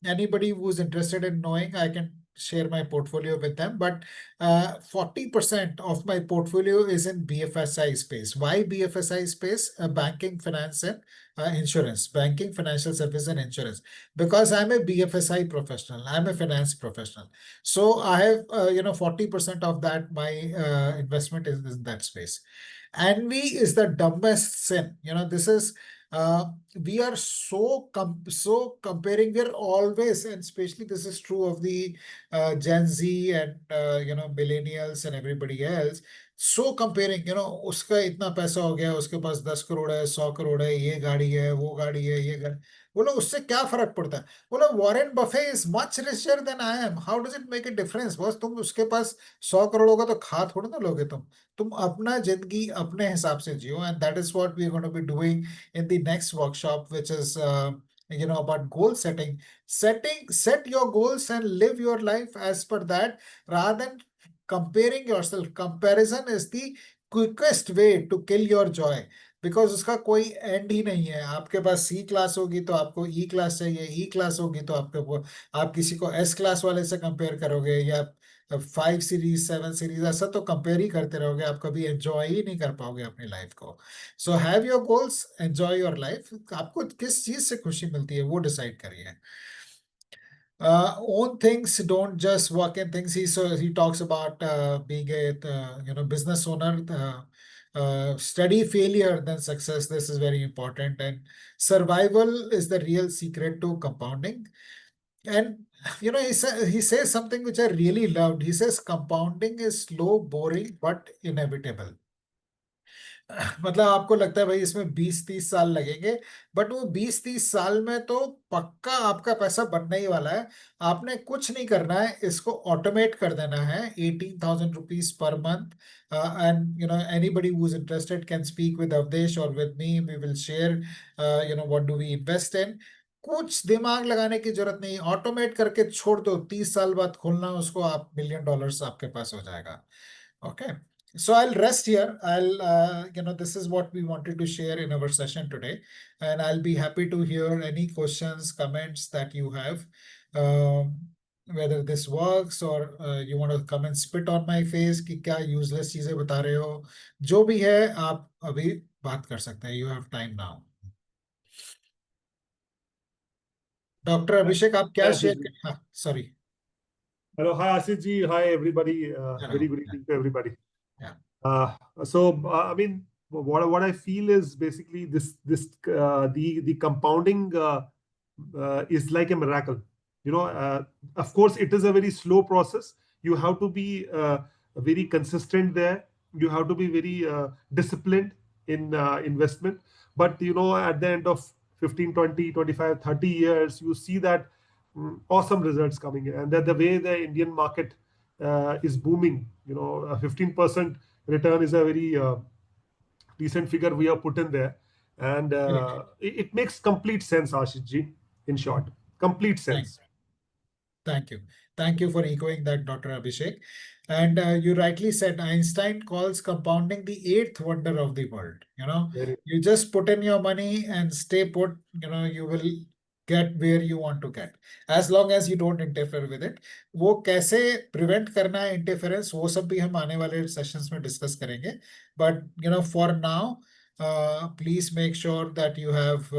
anybody who's interested in knowing, I can share my portfolio with them, but 40% of my portfolio is in BFSI space. Why BFSI space? Banking, finance, and insurance. Banking, financial service, and insurance. Because I'm a BFSI professional, I'm a finance professional. So I have 40% of that, my investment is in that space. Envy is the dumbest sin. This is we are so comparing. We're always, and especially this is true of the Gen Z and millennials and everybody else. So comparing, उसका इतना पैसा हो गया, उसके पास 10 करोड़ है, 100 करोड़ है, ये गाड़ी है, वो गाड़ी है, ये गाड़ी। बोलो उससे क्या फर्क पड़ता है? बोलो Warren Buffett is much richer than I am, how does it make a difference boss? तुम उसके पास 100 करोड़ होगा तो खा थोड़ा ना लोगे तुम अपना जिंदगी अपने हिसाब से जियो, and that is what we are going to be doing in the next workshop, which is about goal set your goals and live your life as per that, rather than comparing yourself. Comparison is the quickest way to kill your joy, because उसका कोई and he नहीं है। आपके पास सी class होगी तो आपको ई class चाहिए, ई class होगी तो आपको, आप किसी को एस क्लास वाले से कंपेयर करोगे, या 5 सीरीज 7 सीरीज, ऐसा तो कंपेयर ही करते रहोगे, आप कभी एंजॉय ही नहीं कर पाओगे अपनी लाइफ को। So have your goals, enjoy your life. आपको किस चीज से खुशी मिलती है वो डिसाइड करिए। Own things, don't just work in things. He talks about being a business owner. Study failure than success. This is very important, and survival is the real secret to compounding. And he says something which I really loved. He says compounding is slow, boring, but inevitable. मतलब आपको लगता है भाई इसमें 20-30 साल लगेंगे, but वो 20-30 साल में तो पक्का आपका पैसा बनने ही वाला है। आपने कुछ नहीं करना है, इसको ऑटोमेट कर देना है। 18,000 rupees per month, and anybody who is interested can speak with Awadhesh और with me, we will share what do we invest in. कुछ दिमाग लगाने की जरूरत नहीं, ऑटोमेट करके छोड़ दो, 30 साल बाद खोलना उसको, आप $1 million आपके पास हो जाएगा। Okay, so I'll rest here. This is what we wanted to share in our session today, and I'll be happy to hear any questions, comments that you have, whether this works or you want to come and spit on my face कि क्या useless चीजें बता रहे हो। जो भी है आप अभी बात कर सकते हैं, you have time now. Doctor Abhishek, आप क्या Hi, शेयर Ashish ji. हाँ, sorry. Hello, hi Ashish ji. Hi everybody. Very good evening to everybody. Yeah. I mean, what I feel is basically the compounding is like a miracle. Of course, it is a very slow process. You have to be very consistent there. You have to be very disciplined in investment. But at the end of 15, 20, 25, 30 years, you see that awesome results coming in, and that the way the Indian market is booming. A 15% return is a very decent figure we have put in there, and it makes complete sense, Ashish ji. In short, complete sense. Thank you. Thank you for echoing that, Dr. Abhishek. And you rightly said Einstein calls compounding the eighth wonder of the world. You just put in your money and stay put, you will get where you want to get, as long as you don't interfere with it. वो कैसे prevent करना है interference, वो सब भी हम आने वाले sessions में discuss करेंगे. But, for now, please make sure that you have,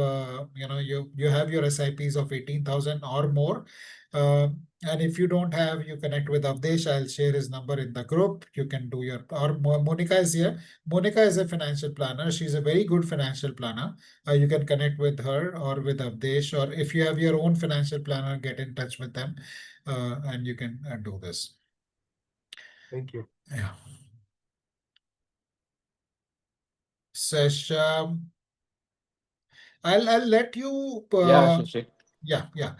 you have your SIPs of 18,000 or more. And if you don't have, you connect with Avdesh. I'll share his number in the group. You can do or Monica is here. Monica is a financial planner. She's a very good financial planner. You can connect with her or with Avdesh, or if you have your own financial planner, get in touch with them, and you can do this. Thank you. Yeah. Sesha, I'll let you. Yeah, Shishik. Yeah.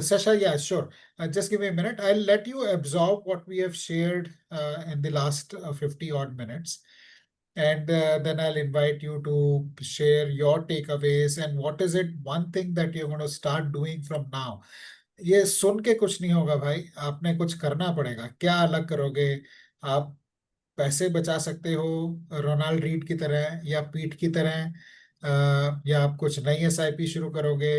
Sasha, yeah, sure. Just give me a minute. I'll let you absorb what we have shared in the last 50 odd minutes. And then I'll invite you to share your takeaways and what is it, one thing that you're going to start doing from now. ये सुन के कुछ नहीं होगा भाई, आपने कुछ करना पड़ेगा। क्या अलग करोगे आप? पैसे बचा सकते हो रोनाल्ड रीड की तरह या पीट की तरह, या आप कुछ नई एसआईपी शुरू करोगे?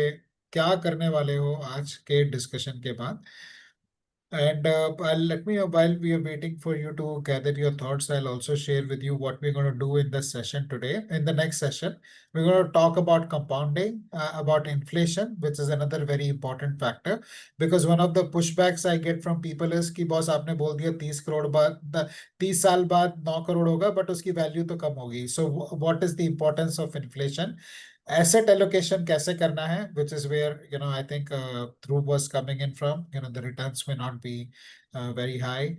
क्या करने वाले हो आज के डिस्कशन के बाद? And let me, while we are waiting for you to gather your thoughts, I'll also share with you what we're going to do in this session today. In the next session, we're going to talk about compounding, about inflation, which is another very important factor. Because one of the pushbacks I get from people is कि boss आपने बोल दिया 30 करोड़ बाद 30 साल बाद 9 करोड़ होगा, but उसकी value तो कम होगी. So what is the importance of inflation? Asset allocation कैसे करना है, which is where I think Dhruv was coming in from. The returns may not be very high.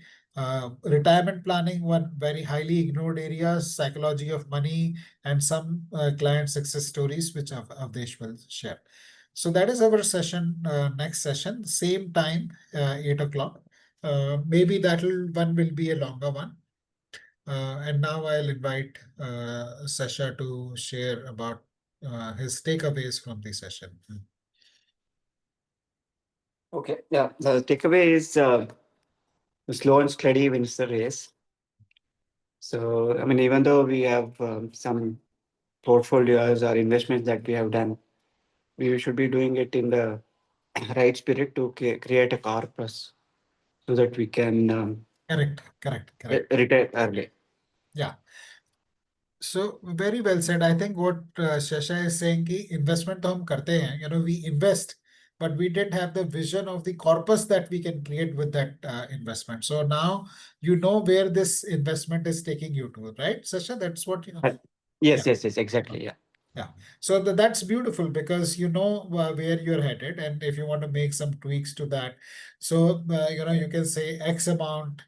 Retirement planning, one very highly ignored area, psychology of money, and some client success stories, which Avdesh will share. So that is our session, next session, same time, 8 o'clock. Maybe one will be a longer one. And now I'll invite Sasha to share about his takeaways from the session. Okay, yeah. The takeaway is slow and steady wins the race. So, I mean, even though we have some portfolios or investments that we have done, we should be doing it in the right spirit to create a corpus so that we can Correct. retire early. Yeah. So very well said. I think what Shasha is saying कि investment तो हम करते हैं, we invest, but we didn't have the vision of the corpus that we can create with that investment. So now you know where this investment is taking you to, right, Shasha? That's what you know. Yes, exactly. Yeah. Yeah. So that's beautiful because you know where you're headed, and if you want to make some tweaks to that, so you can say X amount.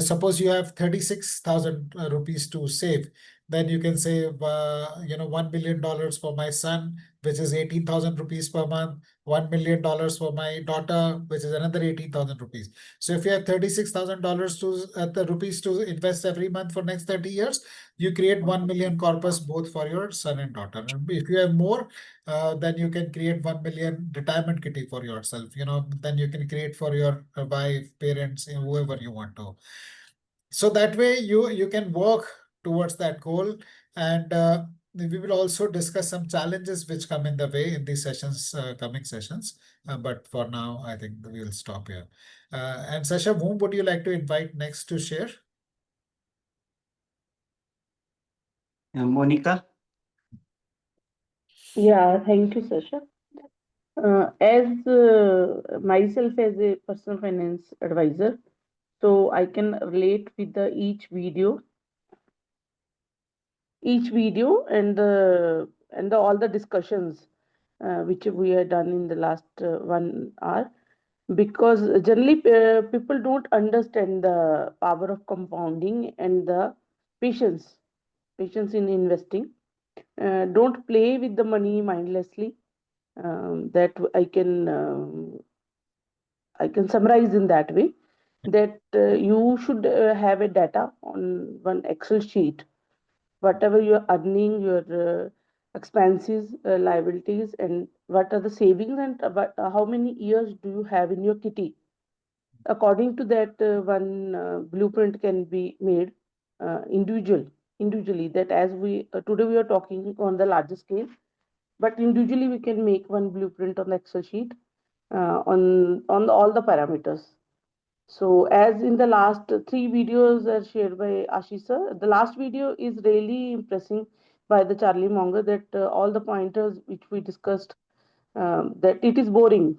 Suppose you have 36,000 rupees to save, then you can say, $1 million for my son, which is 18,000 rupees per month, $1 million for my daughter, which is another 18,000 rupees. So if you have $36,000 to invest every month for next 30 years, you create 1 million corpus both for your son and daughter. And if you have more, then you can create 1 million retirement kitty for yourself. Then you can create for your wife, parents, whoever you want to. So that way you can work towards that goal. And we will also discuss some challenges which come in the way in these sessions, coming sessions. But for now, I think we will stop here. And Sasha, whom would you like to invite next to share? Monica? Yeah, thank you, Sasha. As myself as a personal finance advisor, so I can relate with each video and all the discussions which we had done in the last 1 hour, because generally people don't understand the power of compounding and the patience in investing. Don't play with the money mindlessly. That I can summarize in that way, that you should have a data on one Excel sheet, whatever you're earning, your expenses, liabilities, and what are the savings, and how many years do you have in your kitty. According to that, one blueprint can be made individually. That as we today we are talking on the larger scale, but individually we can make one blueprint on the Excel sheet on all the parameters. So as in the last three videos are shared by Ashish sir, the last video is really impressing by the Charlie Munger, that all the pointers which we discussed, that it is boredom.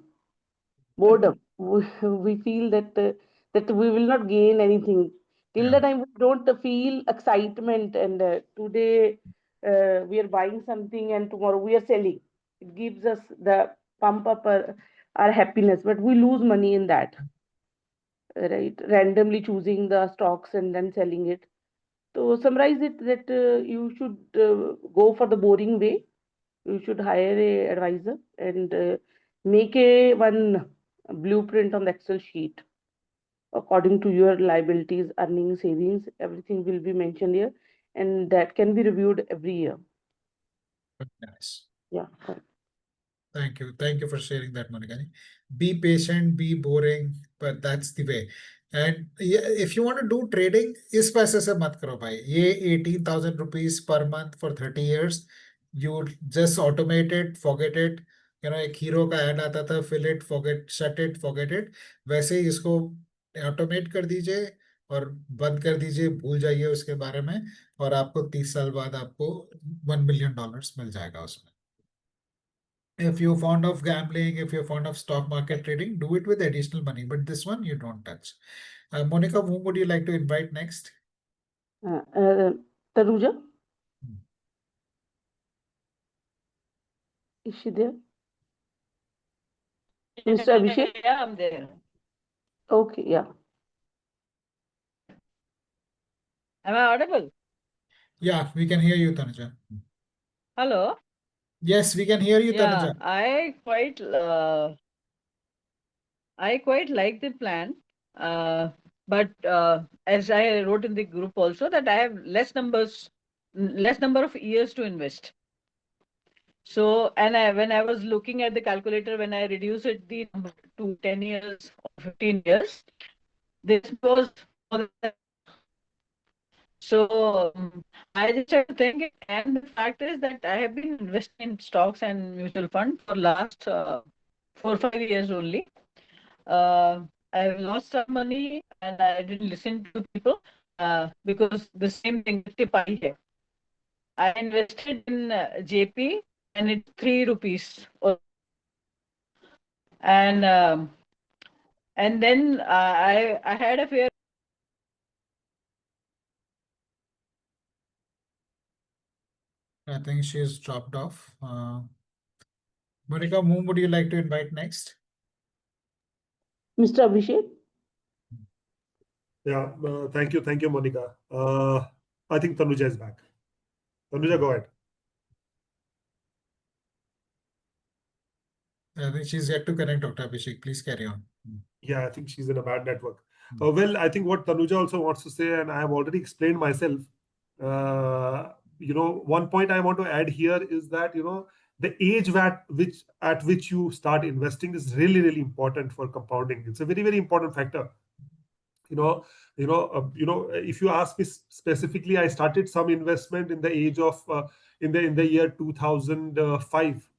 We feel that we will not gain anything till the time we don't feel excitement. And today we are buying something and tomorrow we are selling. It gives us the pump up our happiness, but we lose money in that, right? Randomly choosing the stocks and then selling it. To summarize it, that you should go for the boring way. You should hire a advisor and make a one blueprint on the Excel sheet according to your liabilities, earnings, savings. Everything will be mentioned here, and that can be reviewed every year. Nice. Yeah. Thank you. Thank you for sharing that, Monica. Be patient, be boring, but that's the way. And if you want to do trading, इस पैसे से मत करो भाई. ये 18,000 rupees per month for 30 years, you just automate it, forget it. एक hero का add आता था, fill it, forget, shut it, forget it. वैसे ही इसको ऑटोमेट कर दीजिए और बंद कर दीजिए, भूल जाइए उसके बारे में, और आपको 30 साल बाद आपको $1 million मिल जाएगा उसमें. If you're fond of gambling, if you're fond of stock market trading, do it with additional money. But this one you don't touch. Monica, whom would you like to invite next? Tanuja? Is she there? Mr. Abhishek? Yeah, I'm there. Okay, yeah. Am I audible? Yeah, we can hear you, Tanuja. Hello? Yes, we can hear you, Yeah, Tanuja. I quite like the plan. But as I wrote in the group also that I have less number of years to invest. So, and when I was looking at the calculator, when I reduced it the number to 10 years or 15 years, this was more than. So I just started thinking, and the fact is that I have been investing in stocks and mutual fund for last 4 5 years only. Uh, I've lost some money and I didn't listen to people because the same thing tip I have. I invested in JP and it's 3 rupees, and then I had a fear. I think she's dropped off. Monica, whom would you like to invite next? Mr. Abhishek. Yeah, thank you, Monica. I think Tanuja is back. Tanuja, go ahead. I think she's yet to connect, Dr. Abhishek. Please carry on. Yeah, I think she's in a bad network. Well, I think what Tanuja also wants to say, and I have already explained myself. One point I want to add here is that the age at which you start investing is really, really important for compounding. It's a very, very important factor. If you ask me specifically, I started some investment in the age of in the year 2005,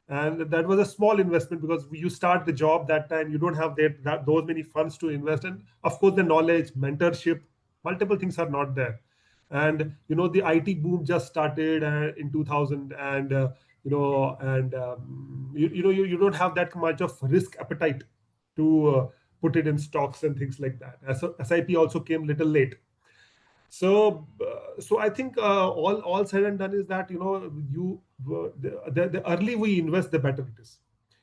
and that was a small investment because you start the job that time, you don't have those many funds to invest, and of course the knowledge, mentorship, multiple things are not there. And the IT boom just started in 2000, and you don't have that much of risk appetite to put it in stocks and things like that. SIP also came little late. So I think all said and done is that the early we invest, the better it is.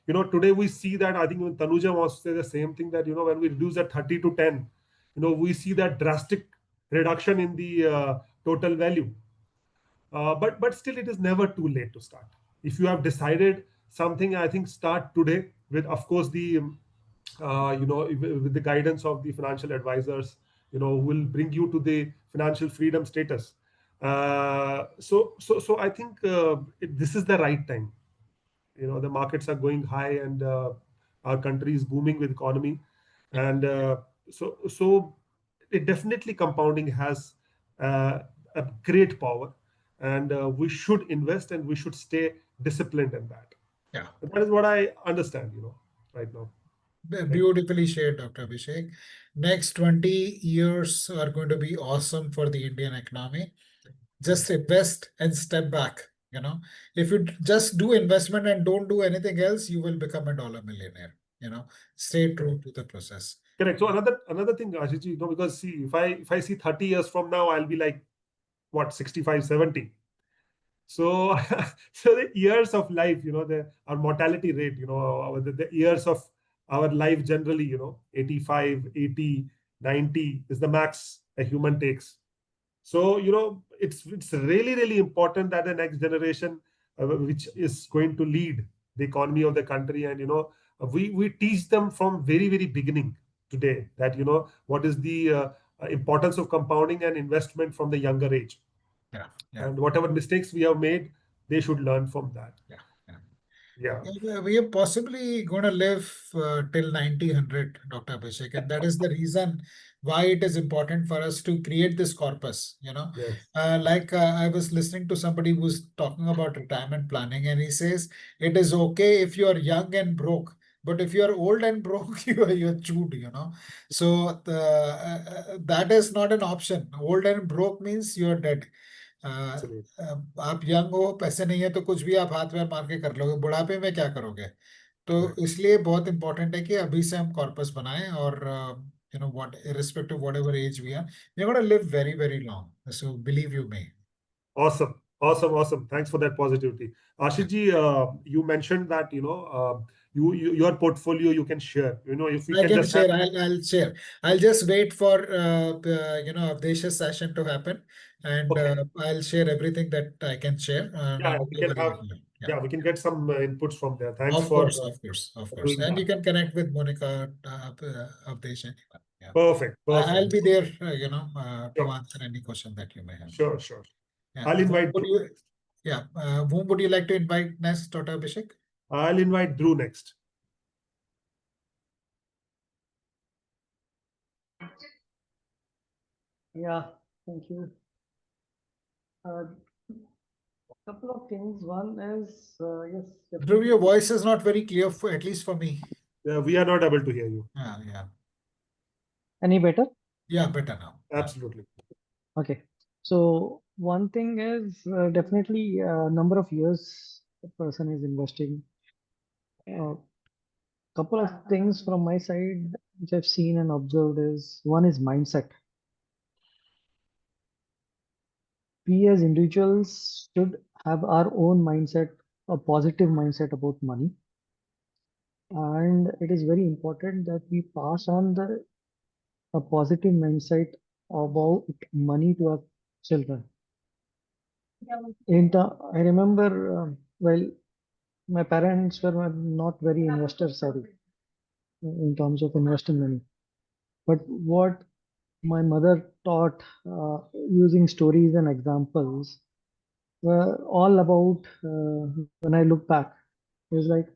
Today we see that, I think when Tanuja wants to say the same thing, that when we reduce that 30 to 10, we see that drastic reduction in the total value. But still, it is never too late to start. If you have decided something, I think start today with, of course, the with the guidance of the financial advisors, will bring you to the financial freedom status. So I think this is the right time. The markets are going high, and our country is booming with economy, and so it definitely compounding has a great power, and we should invest and we should stay disciplined in that. Yeah. That is what I understand, right now. Beautifully shared, Dr. Abhishek. Next 20 years are going to be awesome for the Indian economy. Just invest and step back. If you just do investment and don't do anything else, you will become a dollar millionaire. Stay true to the process. Correct. So another thing, Ashiji, because see, if I see 30 years from now, I'll be like, what, 65, 70. So so the years of life, our mortality rate, the years of our life generally, 85, 80, 90 is the max a human takes. So it's really, really important that the next generation, which is going to lead the economy of the country, and we teach them from very, very beginning today that what is the importance of compounding and investment from the younger age. Yeah. And whatever mistakes we have made, they should learn from that. Yeah. We are possibly going to live till 90, 100, Dr. Abhishek. And that is the reason why it is important for us to create this corpus. Yes. I was listening to somebody who's talking about retirement planning, and he says it is okay if you are young and broke, but if you are old and broke, you're chewed. So that is not an option. Old and broke means you're dead. आप young हो, पैसे नहीं है, तो कुछ भी आप हाथ में मार के कर लोगे, बुढ़ापे में क्या करोगे? तो इसलिए बहुत इंपॉर्टेंट है कि अभी से हम कॉर्पस बनाएं, और what, irrespective of whatever age we are, we're going to live very, very long. So believe you me. Awesome. Thanks for that positivity. Ashiji, you mentioned that, your portfolio you can share. If we I can can just share. have. I'll share. I'll just wait for Avdesh's session to happen, and Okay. I'll share everything that I can share. Yeah, we can Whatever have. you- yeah. Yeah, we can get some inputs from there. Thanks Of for course, of course, of course. doing And that. you can connect with Monica, Avdesh, anyone. Yeah. Perfect. I'll Perfect. be there, to Sure. answer any question that you may have. Sure. Sure. Yeah. I'll Whom invite would Dhruv you, next. yeah. Whom would you like to invite next, Dr. Abhishek? I'll invite Dhruv next. Yeah, thank you. Couple of things. One is, yes, Dhruv, your voice is not very clear, at least for me. We are not able to hear you. Yeah. Any better? Yeah, better now. Absolutely. Okay. So one thing is definitely a number of years a person is investing. Couple of things from my side which I've seen and observed is one is mindset. We as individuals should have our own mindset, a positive mindset about money. And it is very important that we pass on a positive mindset about money to our children. I remember, well, my parents were not very investor savvy in terms of investing money. But what my mother taught using stories and examples were all about, when I look back, it was like,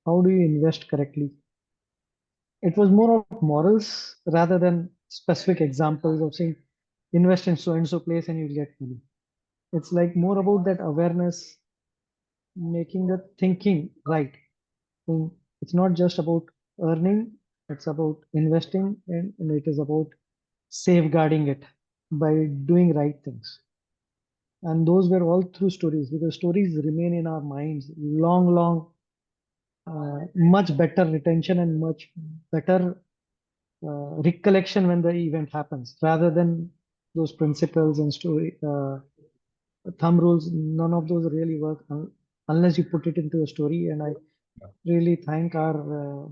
how do you invest correctly? It was more of morals rather than specific examples of saying, invest in so and so place and you'll get money. It's like more about that awareness, making the thinking right. So it's not just about earning, it's about investing, and it is about safeguarding it by doing right things. And those were all through stories because stories remain in our minds long, much better retention and much better recollection when the event happens rather than those principles and story thumb rules. None of those really work unless you put it into a story. And I really thank our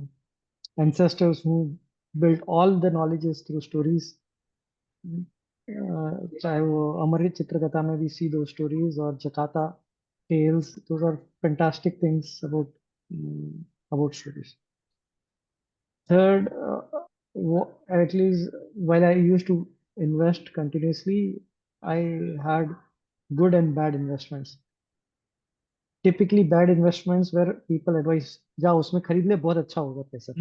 ancestors who built all the knowledges through stories. चाहे वो अमृत चित्रकथा में we see those stories or Jakarta tales. Those are fantastic things about stories. Third, at least while I used to invest continuously, I had good and bad investments. Typically bad investments where people advise जा उसमें खरीद ले बहुत अच्छा होगा पैसा.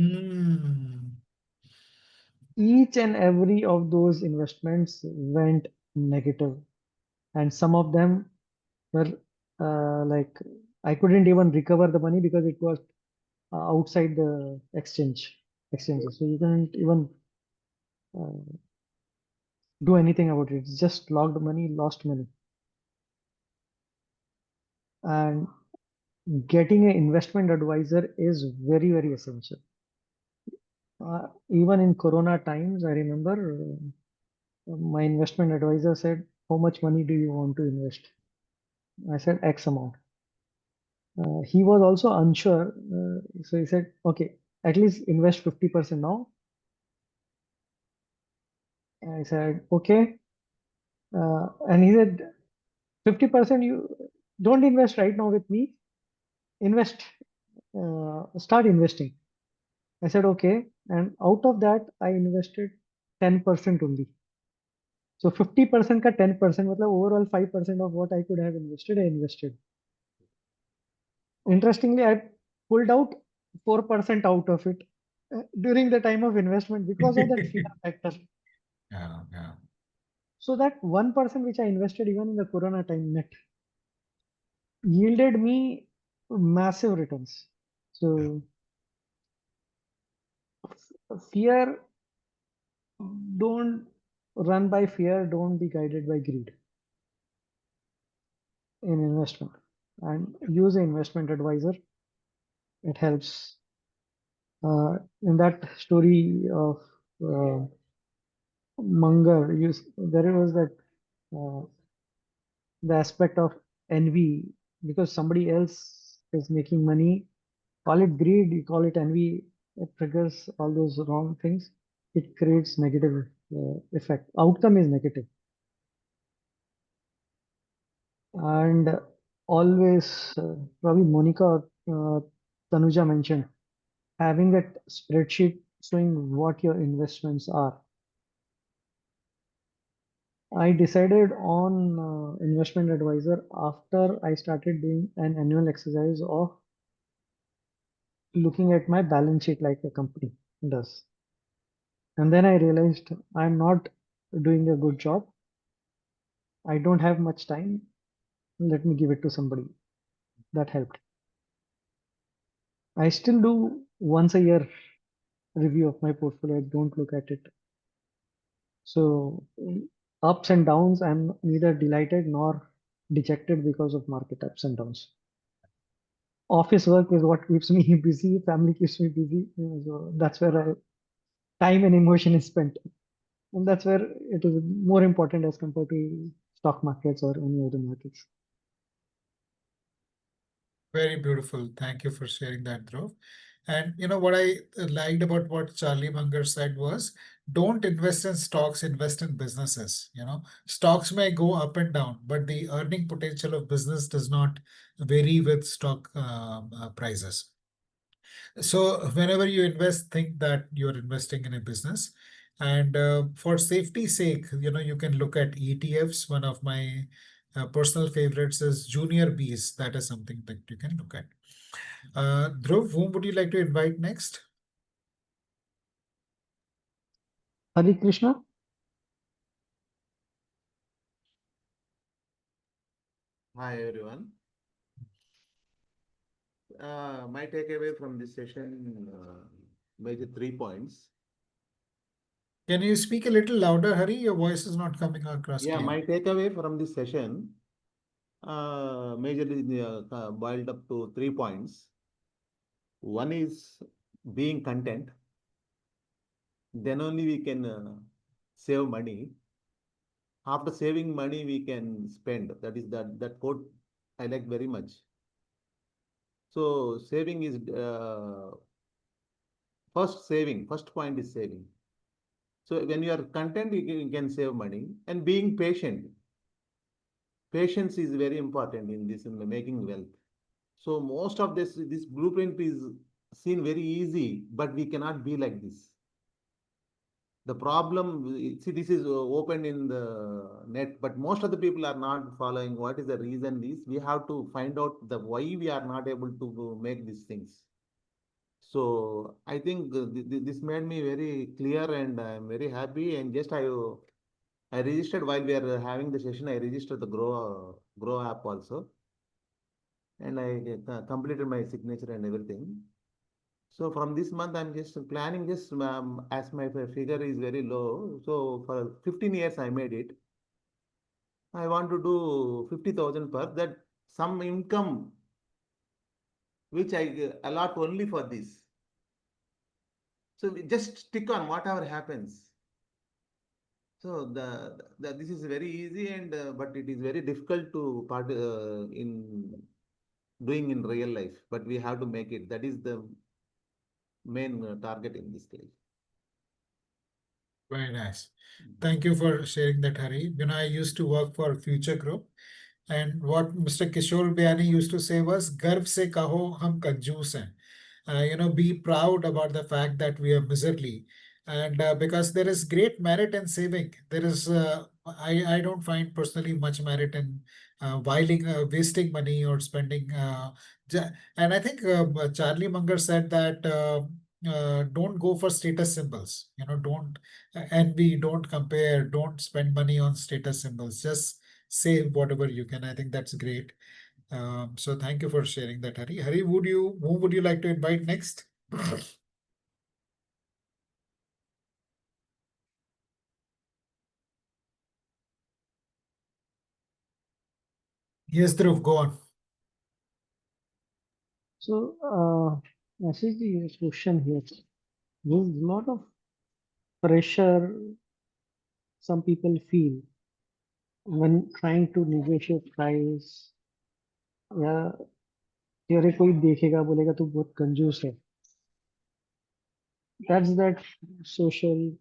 Each and every of those investments went negative, and some of them were like I couldn't even recover the money because it was outside the exchanges, so you couldn't even do anything about it. It's just lost money. And getting an investment advisor is very, very essential. Even in Corona times, I remember my investment advisor said, how much money do you want to invest? I said X amount. He was also unsure. So he said, okay, at least invest 50% now. I said, okay. And he said, 50% you don't invest right now with me. Invest, start investing. I said, okay. And out of that, I invested 10% only. So 50% ka 10%, मतलब overall 5% of what I could have invested, I invested. Interestingly, I pulled out 4% out of it during the time of investment because of that fear factor. Yeah. So that 1% which I invested even in the Corona time net yielded me massive returns. So fear, don't run by fear, don't be guided by greed in investment, and use an investment advisor. It helps. In that story of Munger, there was that the aspect of envy because somebody else is making money Call it greed, you call it envy, it triggers all those wrong things. It creates negative effect. Outcome is negative. And always, probably Monica or Tanuja mentioned, having that spreadsheet showing what your investments are. I decided on investment advisor after I started doing an annual exercise of looking at my balance sheet like a company does. And then I realized I'm not doing a good job. I don't have much time. Let me give it to somebody. That helped. I still do once a year review of my portfolio. I don't look at it. So ups and downs, I'm neither delighted nor dejected because of market ups and downs. Office work is what keeps me busy. Family keeps me busy. So that's where time and emotion is spent. And that's where it is more important as compared to stock markets or any other markets. Very beautiful. Thank you for sharing that, Dhruv. And you know what I liked about what Charlie Munger said was, don't invest in stocks, invest in businesses. You know, stocks may go up and down, but the earning potential of business does not vary with stock prices. So whenever you invest, think that you're investing in a business. And for safety's sake, you know, you can look at ETFs. One of my personal favorites is Junior Bees. That is something that you can look at. Dhruv, whom would you like to invite next? Hare Krishna. Hi everyone. My takeaway from this session, major 3 points. Can you speak a little louder, Hari? Your voice is not coming across Yeah, clear. my takeaway from this session, majorly boiled up to 3 points. One is being content. Then only we can save money. After saving money, we can spend. That is that quote I like very much. So saving is first point is saving. So when you are content, you can save money. And being patient. Patience is very important in this, in making wealth. So most of this blueprint is seen very easy, but we cannot be like this. The problem, see, this is open in the net, but most of the people are not following. What is the reason? Is we have to find out the why we are not able to make these things. So I think this made me very clear, and I'm very happy. And just I registered while we are having the session. I registered the Grow app also, and I completed my signature and everything. So from this month, I'm just planning just as my figure is very low. So for 15 years, I made it. I want to do 50,000 per that some income which I allot only for this. So we just stick on whatever happens. So this is very easy, and but it is very difficult to part in doing in real life. But we have to make it. That is the main target in this stage. Very nice. Thank you for sharing that, Hari. You know, I used to work for Future Group, and what Mr. Kishore Biani used to say was, "Garv se kaho hum kanjoos hain." You know, be proud about the fact that we are miserly, and because there is great merit in saving. There is, I don't find personally much merit in wasting money or spending. And I think Charlie Munger said that. Don't go for status symbols. You know, don't envy, don't compare, don't spend money on status symbols. Just save whatever you can. I think that's great. So thank you for sharing that, Hari. Hari, whom would you like to invite next? Yes, Dhruv, go on. So, Ashish, the question here, there's a lot of pressure some people feel when trying to negotiate price. Yeah, कि अरे कोई देखेगा बोलेगा तू बहुत कंजूस है. That's that social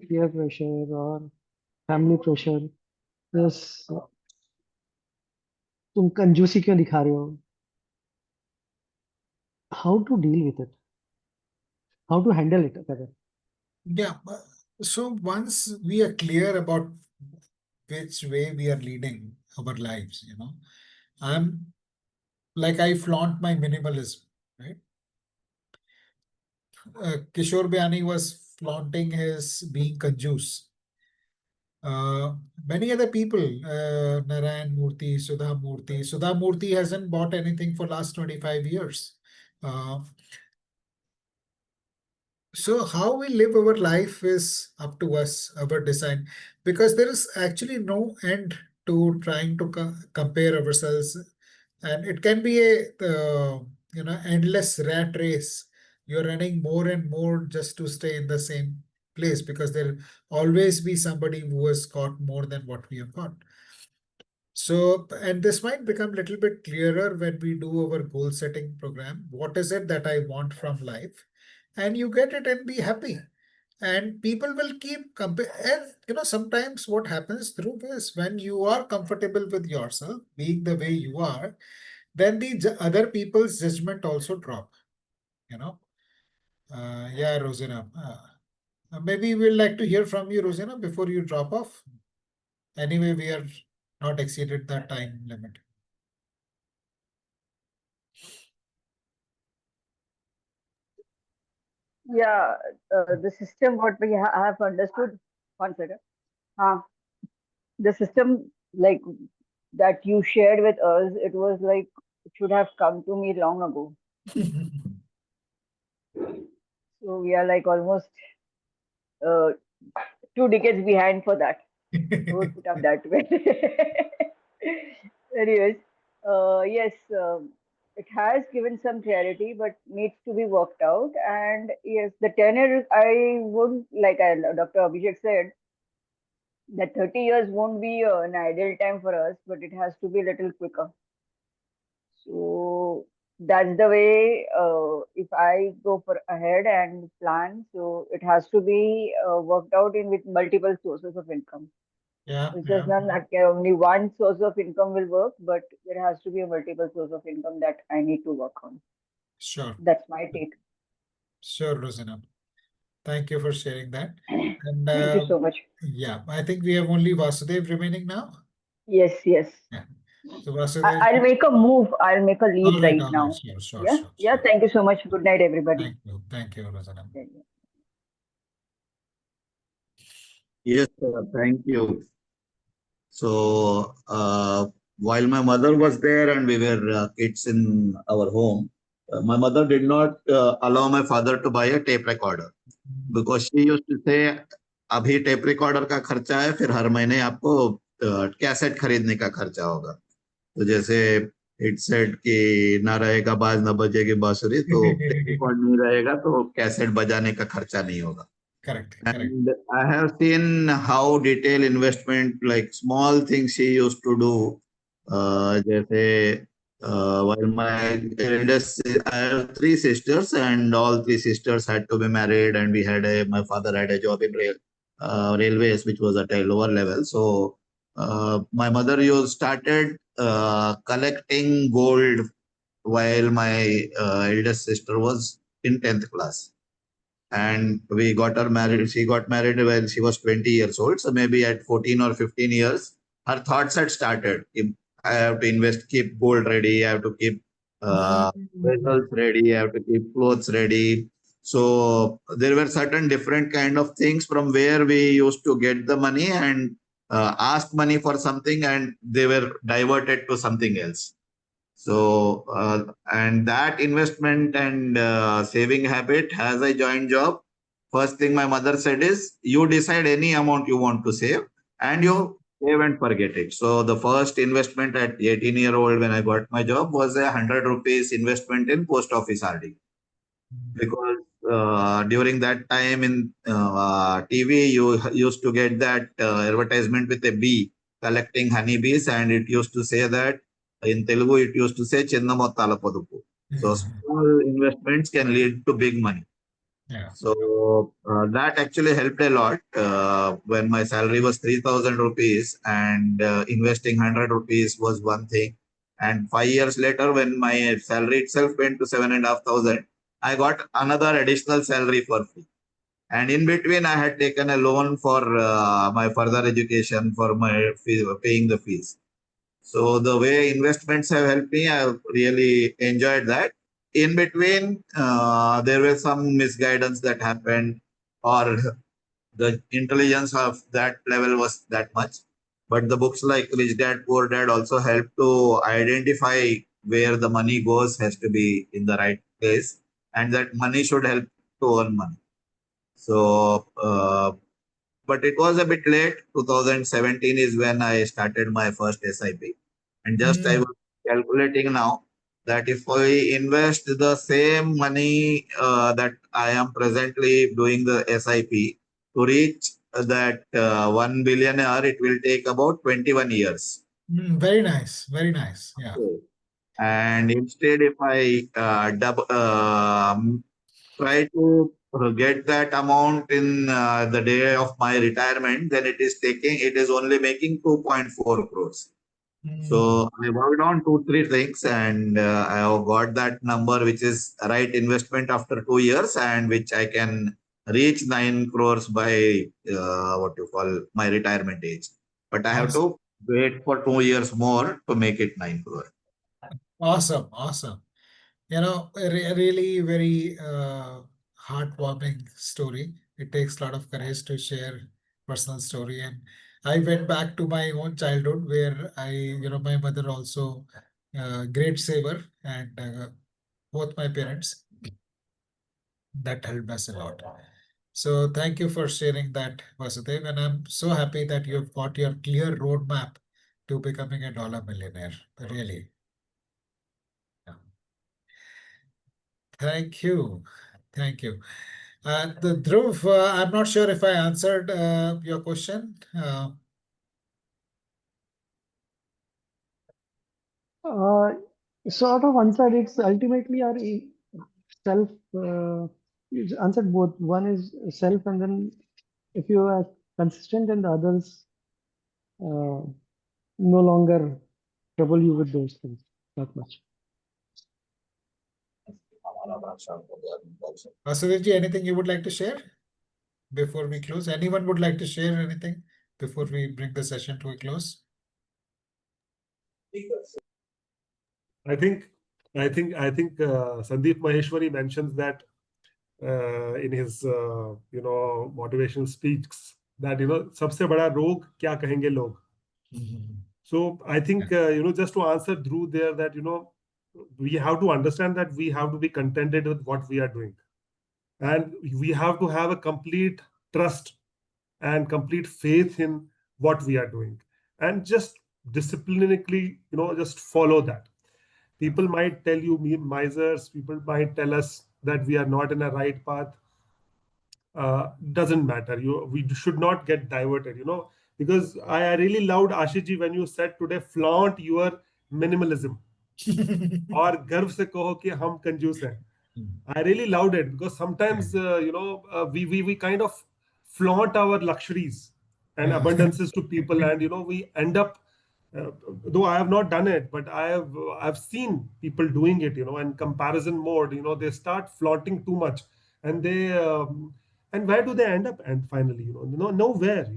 peer pressure or family pressure. Yes, तुम कंजूसी क्यों दिखा रहे हो? How to deal with it? How to handle it better? Yeah. So once we are clear about which way we are leading our lives, I'm like I flaunt my minimalism, right? Kishore Bayani was flaunting his being conjuice. Many other people, Narayan Murthy, Sudha Murthy. Sudha Murthy hasn't bought anything for last 25 years. Uh, so how we live our life is up to us, our design, because there is actually no end to trying to compare ourselves, and it can be a endless rat race. You're running more and more just to stay in the same place because there'll always be somebody who has got more than what we have got. So, and this might become a little bit clearer when we do our goal setting program. What is it that I want from life? And you get it and be happy. And people will keep compare. And sometimes what happens through this, when you are comfortable with yourself, being the way you are, then the other people's judgment also drop. You know. Yeah, Rosina. Maybe we'd like to hear from you, Rosina, before you drop off. Anyway, we are not exceeded the time limit. Yeah, the system what we have understood. One second. The system like that you shared with us, it was like it should have come to me long ago. So we are like almost uh, 2 decades behind for that. I would put up that way. Anyways, yes, it has given some clarity, but needs to be worked out. And yes, the tenure, I would like Dr. Abhishek said that 30 years won't be an ideal time for us, but it has to be a little quicker. So that's the way. If I go for ahead and plan, so it has to be worked out in with multiple sources of income. Yeah, It's yeah, just not that only one source of income will work, but there has to be a multiple source of income that I need to work on. sure. That's my take. Sure, Rosina. Thank you for sharing that. And Thank you so much. yeah, I think we have only Vasudev remaining now. Yes, yes. Yeah. So Vasudev. I'll make a move. I'll make a lead All right right, now. sure, sure, Yeah, sure, yeah. sure. Thank you so much. Good night, everybody. Thank you, Rosina. Yes, sir. Thank you. So, while my mother was there and we were kids in our home, my mother did not allow my father to buy a tape recorder because she used to say, अभी tape recorder का खर्चा है, फिर हर महीने आपको cassette खरीदने का खर्चा होगा. तो जैसे हिट सेट कि ना रहेगा बाज ना बजेगी बांसुरी, तो टेप रिकॉर्ड नहीं रहेगा तो कैसेट बजाने का खर्चा नहीं होगा. Correct, correct. And I have seen how detailed investment, like small things she used to do. जैसे while my eldest, I have three sisters, and all three sisters had to be married, and my father had a job in railways, which was at a lower level. So my mother used started collecting gold while my eldest sister was in 10th class, and we got her married. She got married when she was 20 years old. So maybe at 14 or 15 years, her thoughts had started. I have to invest, keep gold ready. I have to keep vessels ready. I have to keep clothes ready. So there were certain different kind of things from where we used to get the money and ask money for something, and they were diverted to something else. So, and that investment and saving habit has a joint job. First thing my mother said is, you decide any amount you want to save and you save and forget it. So the first investment at 18-year-old when I got my job was a 100 rupees investment in post office RD. Because during that time in TV, you used to get that advertisement with a bee collecting honeybees, and it used to say that In Telugu, it used to say Chinna Mottala Podupu. So small investments can lead to big money. Yeah. So that actually helped a lot when my salary was 3,000 rupees and investing 100 rupees was one thing. And 5 years later, when my salary itself went to 7,500, I got another additional salary for free. And in between, I had taken a loan for my further education for my paying the fees. So the way investments have helped me, I've really enjoyed that. In between, there were some misguidance that happened, or the intelligence of that level was that much. But the books like Rich Dad Poor Dad also help to identify where the money goes has to be in the right place, and that money should help to earn money. So, but it was a bit late. 2017 is when I started my first SIP. And just I was calculating now that if I invest the same money that I am presently doing the SIP to reach that 1 billionaire, it will take about 21 years. Very nice. Very nice. Yeah. And instead, if I try to get that amount in the day of my retirement, then it is only making 2.4 crores. So I worked on 2, 3 things, and I have got that number, which is right investment after 2 years, and which I can reach 9 crores by what you call my retirement age. But I have to wait for 2 years more to make it 9 crores. Awesome. Awesome. Really very heartwarming story. It takes a lot of courage to share personal story. And I went back to my own childhood where my mother also great saver, and both my parents, that helped us a lot. So thank you for sharing that, Vasudev. And I'm so happy that you've got your clear roadmap to becoming a dollar millionaire. Really. Yeah. Thank you. Thank you. The Dhruv, I'm not sure if I answered your question. Sort of answered. It's ultimately our self. You answered both. One is self, and then if you are consistent, and the others no longer trouble you with those things that much. Vasudevji, anything you would like to share before we close? Anyone would like to share anything before we bring the session to a close? I think Sandeep Maheshwari mentions that in his motivational speaks that सबसे बड़ा रोग क्या कहेंगे लोग. So I think just to answer Dhruv there, that we have to understand that we have to be contented with what we are doing, and we have to have a complete trust and complete faith in what we are doing, and just disciplinarily just follow that. People might tell you misers, people might tell us that we are not in a right path. Doesn't matter. We should not get diverted, because I really loved Ashiji when you said today, flaunt your minimalism. और गर्व से कहो कि हम कंजूस हैं. I really loved it, because sometimes we kind of flaunt our luxuries and abundances to people, and we end up though I have not done it, but I've seen people doing it, in comparison mode. They start flaunting too much, and they and where do they end up? And finally, nowhere.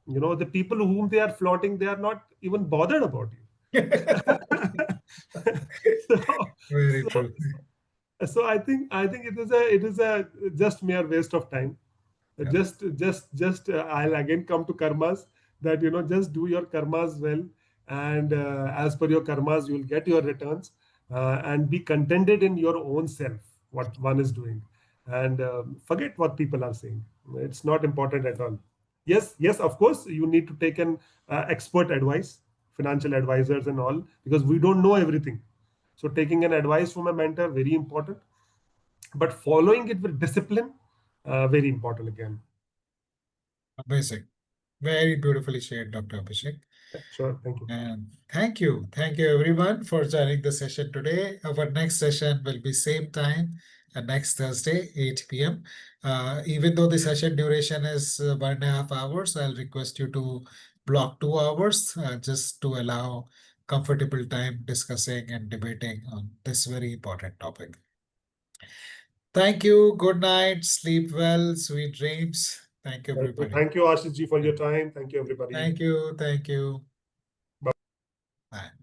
The people whom they are flaunting, they are not even bothered about you. Very so, true. so I think it is a just mere waste of time. Just I'll again come to karmas, that just do your karmas well, and as per your karmas you'll get your returns, and be contented in your own self what one is doing, and forget what people are saying. It's not important at all. Yes, of course you need to take an expert advice, financial advisors and all, because we don't know everything. So taking an advice from a mentor, very important, but following it with discipline, very important again. Amazing. Very beautifully shared, Dr. Abhishek. Sure, thank you. And thank you everyone for joining the session today. Our next session will be same time next Thursday, 8 p.m. Even though the session duration is 1.5 hours, I'll request you to block 2 hours just to allow comfortable time discussing and debating on this very important topic. Thank you. Good night. Sleep well. Sweet dreams. Thank you, everybody. Thank you, Ashish ji, for your time. Thank you, everybody. Thank you. Thank you. Bye. Bye.